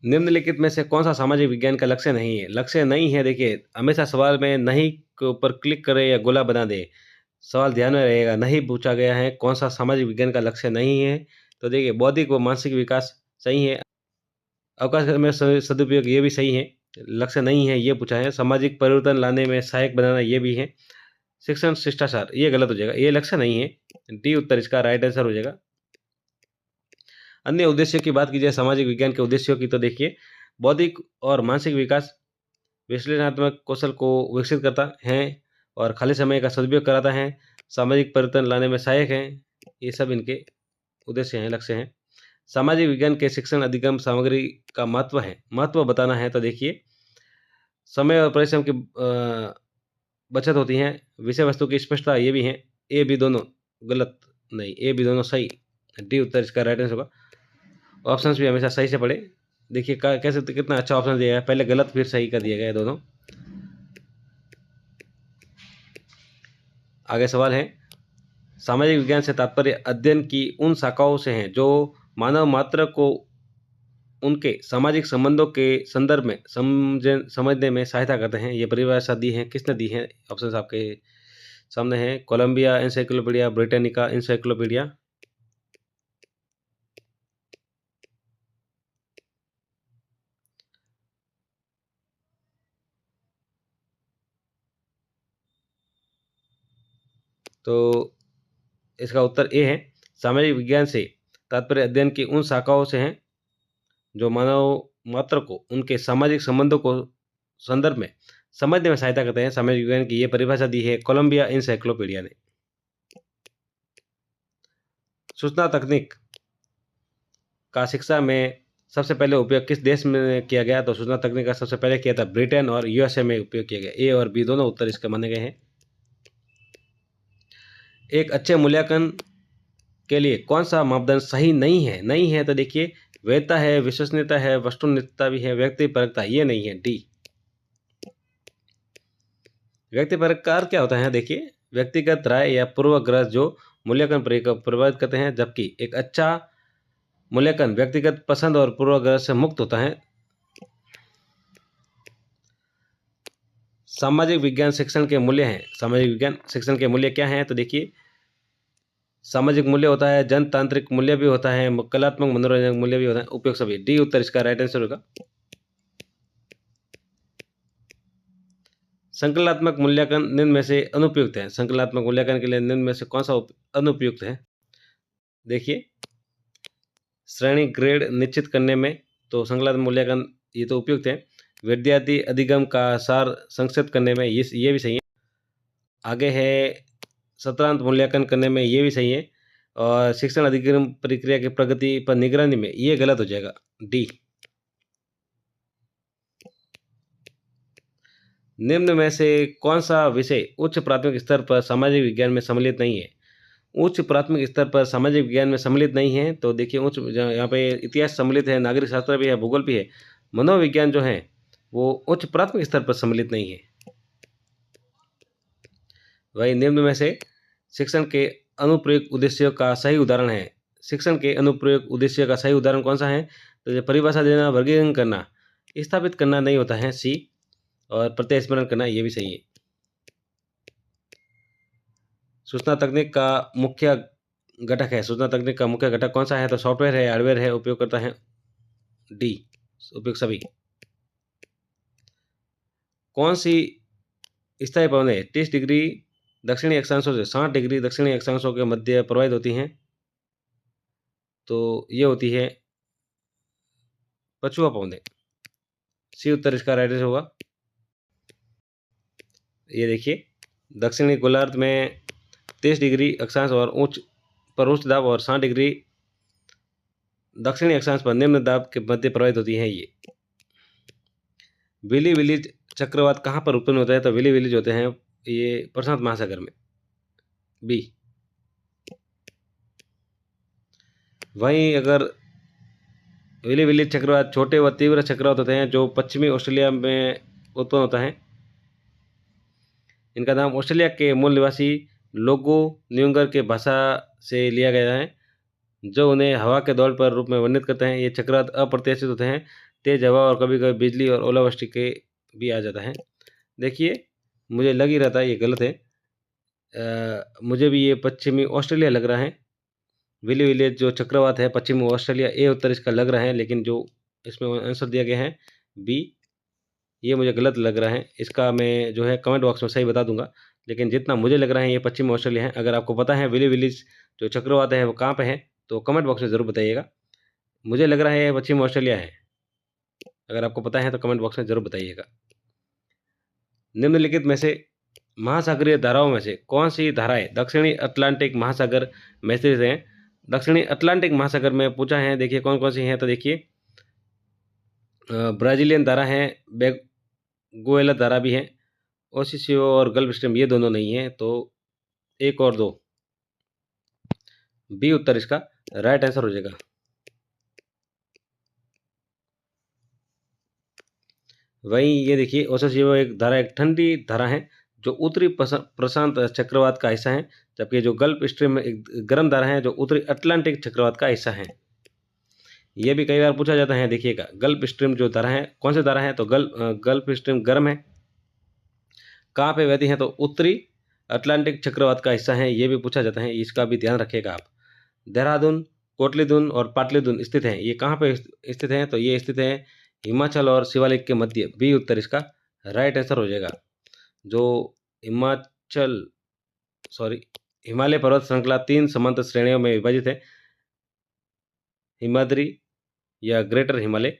निम्नलिखित में से कौन सा सामाजिक विज्ञान का लक्ष्य नहीं है? लक्ष्य नहीं है, देखिए हमेशा सवाल में नहीं के ऊपर क्लिक करें या गोला बना दे, सवाल ध्यान में रहेगा। नहीं पूछा गया है कौन सा सामाजिक विज्ञान का लक्ष्य नहीं है, तो देखिए बौद्धिक व मानसिक विकास सही है, अवकाश में सदुपयोग ये भी सही है, लक्ष्य नहीं है ये पूछा है। सामाजिक परिवर्तन लाने में सहायक बनाना ये भी है। शिक्षण शिष्टाचार ये गलत हो जाएगा, ये लक्ष्य नहीं है, डी उत्तर इसका राइट आंसर हो जाएगा। अन्य उद्देश्यों की बात कीजिए सामाजिक विज्ञान के उद्देश्यों की, तो देखिए बौद्धिक और मानसिक विकास, विश्लेषणात्मक कौशल को विकसित करता है और खाली समय का सदुपयोग कराता है, सामाजिक परिवर्तन लाने में सहायक है, ये सब इनके उद्देश्य हैं, लक्ष्य हैं। सामाजिक विज्ञान के शिक्षण अधिगम सामग्री का महत्व है, महत्व बताना है, तो देखिए समय और परिश्रम की बचत होती है, विषय वस्तु की स्पष्टता ये भी है, ए बी दोनों गलत नहीं, ए बी दोनों सही, डी उत्तर इसका राइट आंसर होगा। ऑप्शंस भी हमेशा सही से पढ़े, देखिए कैसे कितना अच्छा ऑप्शन दिया है, पहले गलत फिर सही कर दिया गया है दोनों। आगे सवाल है, सामाजिक विज्ञान से तात्पर्य अध्ययन की उन शाखाओं से हैं जो मानव मात्र को उनके सामाजिक संबंधों के संदर्भ में समझने में सहायता करते हैं। ये परिभाषा दी है, किसने दी है? ऑप्शंस आपके सामने हैं, कोलंबिया एनसाइक्लोपीडिया, ब्रिटानिका एनसाइक्लोपीडिया। तो इसका उत्तर ए है, सामाजिक विज्ञान से तात्पर्य अध्ययन की उन शाखाओं से हैं जो मानव मात्र को उनके सामाजिक संबंधों को संदर्भ में समझने में सहायता करते हैं। सामाजिक विज्ञान की ये परिभाषा दी है कोलंबिया एनसाइक्लोपीडिया ने। सूचना तकनीक का शिक्षा में सबसे पहले उपयोग किस देश में किया गया? तो सूचना तकनीक का सबसे पहले किया था ब्रिटेन और यूएसए में उपयोग किया गया। ए और बी दोनों उत्तर इसके माने गए हैं। एक अच्छे मूल्यांकन के लिए कौन सा मापदंड सही नहीं है? नहीं है तो देखिए वैधता है, विश्वसनीयता है, वस्तुनिष्ठता भी है, व्यक्तिपरकता ये नहीं है, डी। व्यक्तिपरक का अर्थ क्या होता है? देखिए व्यक्तिगत राय या पूर्वग्रह जो मूल्यांकन प्रक्रिया को प्रभावित करते हैं, जबकि एक अच्छा मूल्यांकन व्यक्तिगत पसंद और पूर्वाग्रह से मुक्त होता है। सामाजिक विज्ञान शिक्षण के मूल्य हैं, सामाजिक विज्ञान शिक्षण के मूल्य क्या हैं? तो देखिए सामाजिक मूल्य होता है, जनतांत्रिक मूल्य भी होता है, कलात्मक मनोरंजन मूल्य भी होता है, उपयोग सभी, डी उत्तर इसका राइट आंसर होगा। संकलनात्मक मूल्यांकन निम्न में से अनुपयुक्त है। संकलनात्मक मूल्यांकन के लिए निम्न में से कौन सा अनुपयुक्त है? देखिए श्रेणी ग्रेड निश्चित करने में तो संकलनात्मक मूल्यांकन ये तो उपयुक्त है। विद्यार्थी अधिगम का सार संक्षिप्त करने में ये भी सही है। आगे है सत्रांत मूल्यांकन करने में ये भी सही है, और शिक्षण अधिगम प्रक्रिया की प्रगति पर निगरानी में ये गलत हो जाएगा, डी। निम्न में से कौन सा विषय उच्च प्राथमिक स्तर पर सामाजिक विज्ञान में सम्मिलित नहीं है? उच्च प्राथमिक स्तर पर सामाजिक विज्ञान में सम्मिलित नहीं है, तो देखिए उच्च यहाँ पे इतिहास सम्मिलित है, नागरिक शास्त्र भी है, भूगोल भी है, मनोविज्ञान जो है वो उच्च प्राथमिक स्तर पर सम्मिलित नहीं है। वही निम्न में से शिक्षण के अनुप्रयोग उद्देश्यों का सही उदाहरण है। शिक्षण के अनुप्रयोग उद्देश्य का सही उदाहरण कौन सा है? तो ये परिभाषा देना, वर्गीकरण करना, स्थापित करना नहीं होता है, सी, और प्रत्यय स्मरण करना ये भी सही है। सूचना तकनीक का मुख्य घटक है, सूचना तकनीक का मुख्य घटक कौन सा है? तो सॉफ्टवेयर है, हार्डवेयर है, उपयोग करता है, डी उपयोग सभी। कौन सी स्थायी पवन है 30 डिग्री दक्षिणी अक्षांशों से 60 डिग्री दक्षिणी अक्षांशों के मध्य प्रवाहित होती हैं, तो ये होती है पछुआ पौधे। सी उत्तर इसका राइट आंसर होगा। ये देखिए, दक्षिणी गोलार्ध में 30 डिग्री अक्षांश और उच्च दाब और 60 डिग्री दक्षिणी अक्षांश पर निम्न दाब के मध्य प्रवाहित होती हैं ये। विली विलीज चक्रवात कहाँ पर उत्पन्न होता है? तो विली विलीज होते हैं ये प्रशांत महासागर में, बी। वहीं अगर विली विलीज चक्रवात छोटे व तीव्र चक्रवात होते हैं जो पश्चिमी ऑस्ट्रेलिया में उत्पन्न होता है। इनका नाम ऑस्ट्रेलिया के मूल निवासी लोगो न्यूंगर के भाषा से लिया गया है, जो उन्हें हवा के दौड़ पर रूप में वर्णित करते हैं। ये चक्रवात अप्रत्याशित होते हैं, तेज हवा और कभी कभी बिजली और ओलावृष्टि के भी आ जाता है। देखिए, मुझे लग ही रहा था ये गलत है। मुझे भी ये पश्चिमी ऑस्ट्रेलिया लग रहा है। विली विलीज जो चक्रवात है पश्चिमी ऑस्ट्रेलिया, ए उत्तर इसका लग रहा है, लेकिन जो इसमें आंसर दिया गया है बी, ये मुझे गलत लग रहा है। इसका मैं जो है कमेंट बॉक्स में सही बता दूंगा, लेकिन जितना मुझे लग रहा है ये पश्चिमी ऑस्ट्रेलिया है। अगर आपको पता है विली विलीज जो चक्रवात है वो कहाँ पे है तो कमेंट बॉक्स में ज़रूर बताइएगा। मुझे लग रहा है ये पश्चिमी ऑस्ट्रेलिया है। अगर आपको पता है तो कमेंट बॉक्स में ज़रूर बताइएगा। निम्नलिखित में से महासागरीय धाराओं में से कौन सी धाराएं दक्षिणी अटलांटिक महासागर में स्थित हैं? दक्षिणी अटलांटिक महासागर में पूछा है, देखिए कौन कौन सी हैं। तो देखिए, ब्राज़ीलियन धारा है, बेगुएला धारा भी है, ओशिसियो और गल्फ स्ट्रीम ये दोनों नहीं है, तो 1 और 2, बी उत्तर इसका राइट आंसर हो जाएगा। वहीं ये देखिए, ओशिसियो एक ठंडी धारा है जो उत्तरी प्रशांत चक्रवात का हिस्सा है, जबकि जो गल्फ स्ट्रीम एक गर्म धारा है जो उत्तरी अटलांटिक चक्रवात का हिस्सा है। ये भी कई बार पूछा जाता है। देखिएगा, गल्फ स्ट्रीम जो धारा है कौन सी धारा है तो गल्फ स्ट्रीम गर्म है, कहाँ पे बहती है तो उत्तरी अटलांटिक चक्रवात का हिस्सा है, ये भी पूछा जाता है, इसका भी ध्यान रखिएगा आप। देहरादून, कोटलीदून और पाटलीदून स्थित हैं, ये कहाँ पे स्थित हैं तो ये स्थित है हिमाचल और शिवालिक के मध्य, बी उत्तर इसका राइट आंसर हो जाएगा। जो हिमालय पर्वत श्रृंखला 3 समांतर श्रेणियों में विभाजित है, हिमाद्री या ग्रेटर हिमालय,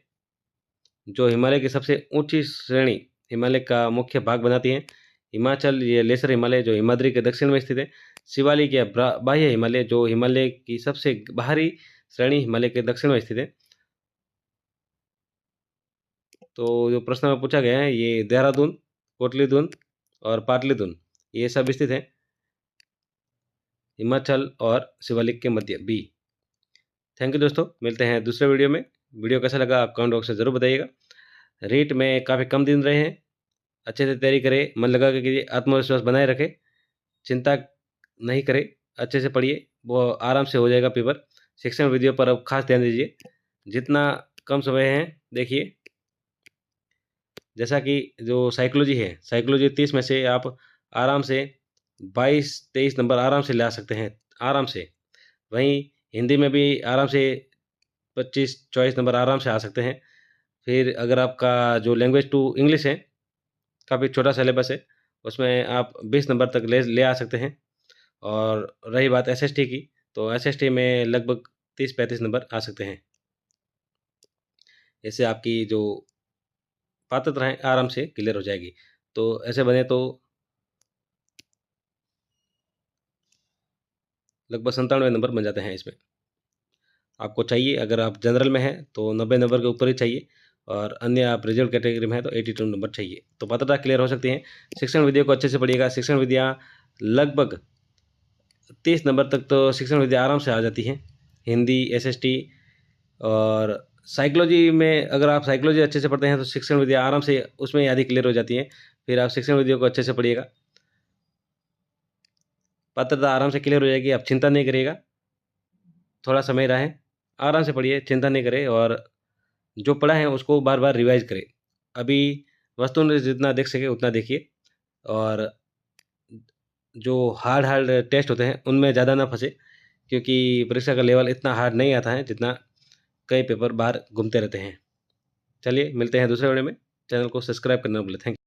जो हिमालय की सबसे ऊंची श्रेणी हिमालय का मुख्य भाग बनाती है। हिमाचल ये लेसर हिमालय जो हिमाद्री के दक्षिण में स्थित है। शिवालिक या बाह्य हिमालय जो हिमालय की सबसे बाहरी श्रेणी हिमालय के दक्षिण में स्थित है। तो जो प्रश्न में पूछा गया है ये देहरादून, कोटलीदून और पाटलीदून ये सब स्थित है हिमाचल और शिवालिक के मध्य, बी। थैंक यू दोस्तों, मिलते हैं दूसरे वीडियो में। वीडियो कैसा लगा आप कमेंट बॉक्स में ज़रूर बताइएगा। रीट में काफ़ी कम दिन रहे हैं, अच्छे से तैयारी करें, मन लगा के कीजिए, आत्मविश्वास बनाए रखें, चिंता नहीं करें, अच्छे से पढ़िए, वो आराम से हो जाएगा पेपर। शिक्षण वीडियो पर अब खास ध्यान दीजिए, जितना कम समय है। देखिए, जैसा कि जो साइकोलॉजी है, साइकोलॉजी 30 में से आप आराम से 22-23 नंबर आराम से ला सकते हैं, आराम से। वहीं हिंदी में भी आराम से 25-24 नंबर आराम से आ सकते हैं। फिर अगर आपका जो लैंग्वेज टू इंग्लिश है, काफ़ी छोटा सिलेबस है, उसमें आप 20 नंबर तक ले आ सकते हैं। और रही बात एसएसटी की, तो एसएसटी में लगभग 30-35 नंबर आ सकते हैं। इससे आपकी जो पात्रता है आराम से क्लियर हो जाएगी। तो ऐसे बने तो लगभग 97 नंबर बन जाते हैं इसमें। आपको चाहिए, अगर आप जनरल में हैं तो 90 नंबर के ऊपर ही चाहिए, और अन्य आप रिजर्व कैटेगरी में हैं तो 82 नंबर चाहिए, तो पात्रता क्लियर हो सकती है। शिक्षण विद्या को अच्छे से पढ़िएगा। शिक्षण विद्या लगभग 30 नंबर तक तो शिक्षण विद्या आराम से आ जाती है। हिंदी, एसएसटी और साइकोलॉजी में अगर आप साइकोलॉजी अच्छे से पढ़ते हैं तो शिक्षण विद्या आराम से उसमें आधी क्लियर हो जाती है। फिर आप शिक्षण विद्या को अच्छे से पढ़िएगा, पात्रता आराम से क्लियर हो जाएगी, आप चिंता नहीं करिएगा। थोड़ा समय रहे, आराम से पढ़िए, चिंता नहीं करें, और जो पढ़ा है उसको बार बार रिवाइज करें। अभी वस्तु में जितना देख सके उतना देखिए, और जो हार्ड टेस्ट होते हैं उनमें ज़्यादा ना फंसे, क्योंकि परीक्षा का लेवल इतना हार्ड नहीं आता है जितना कई पेपर बाहर घूमते रहते हैं। चलिए, मिलते हैं दूसरे वीडियो में। चैनल को सब्सक्राइब करना ना भूलें। Thank you.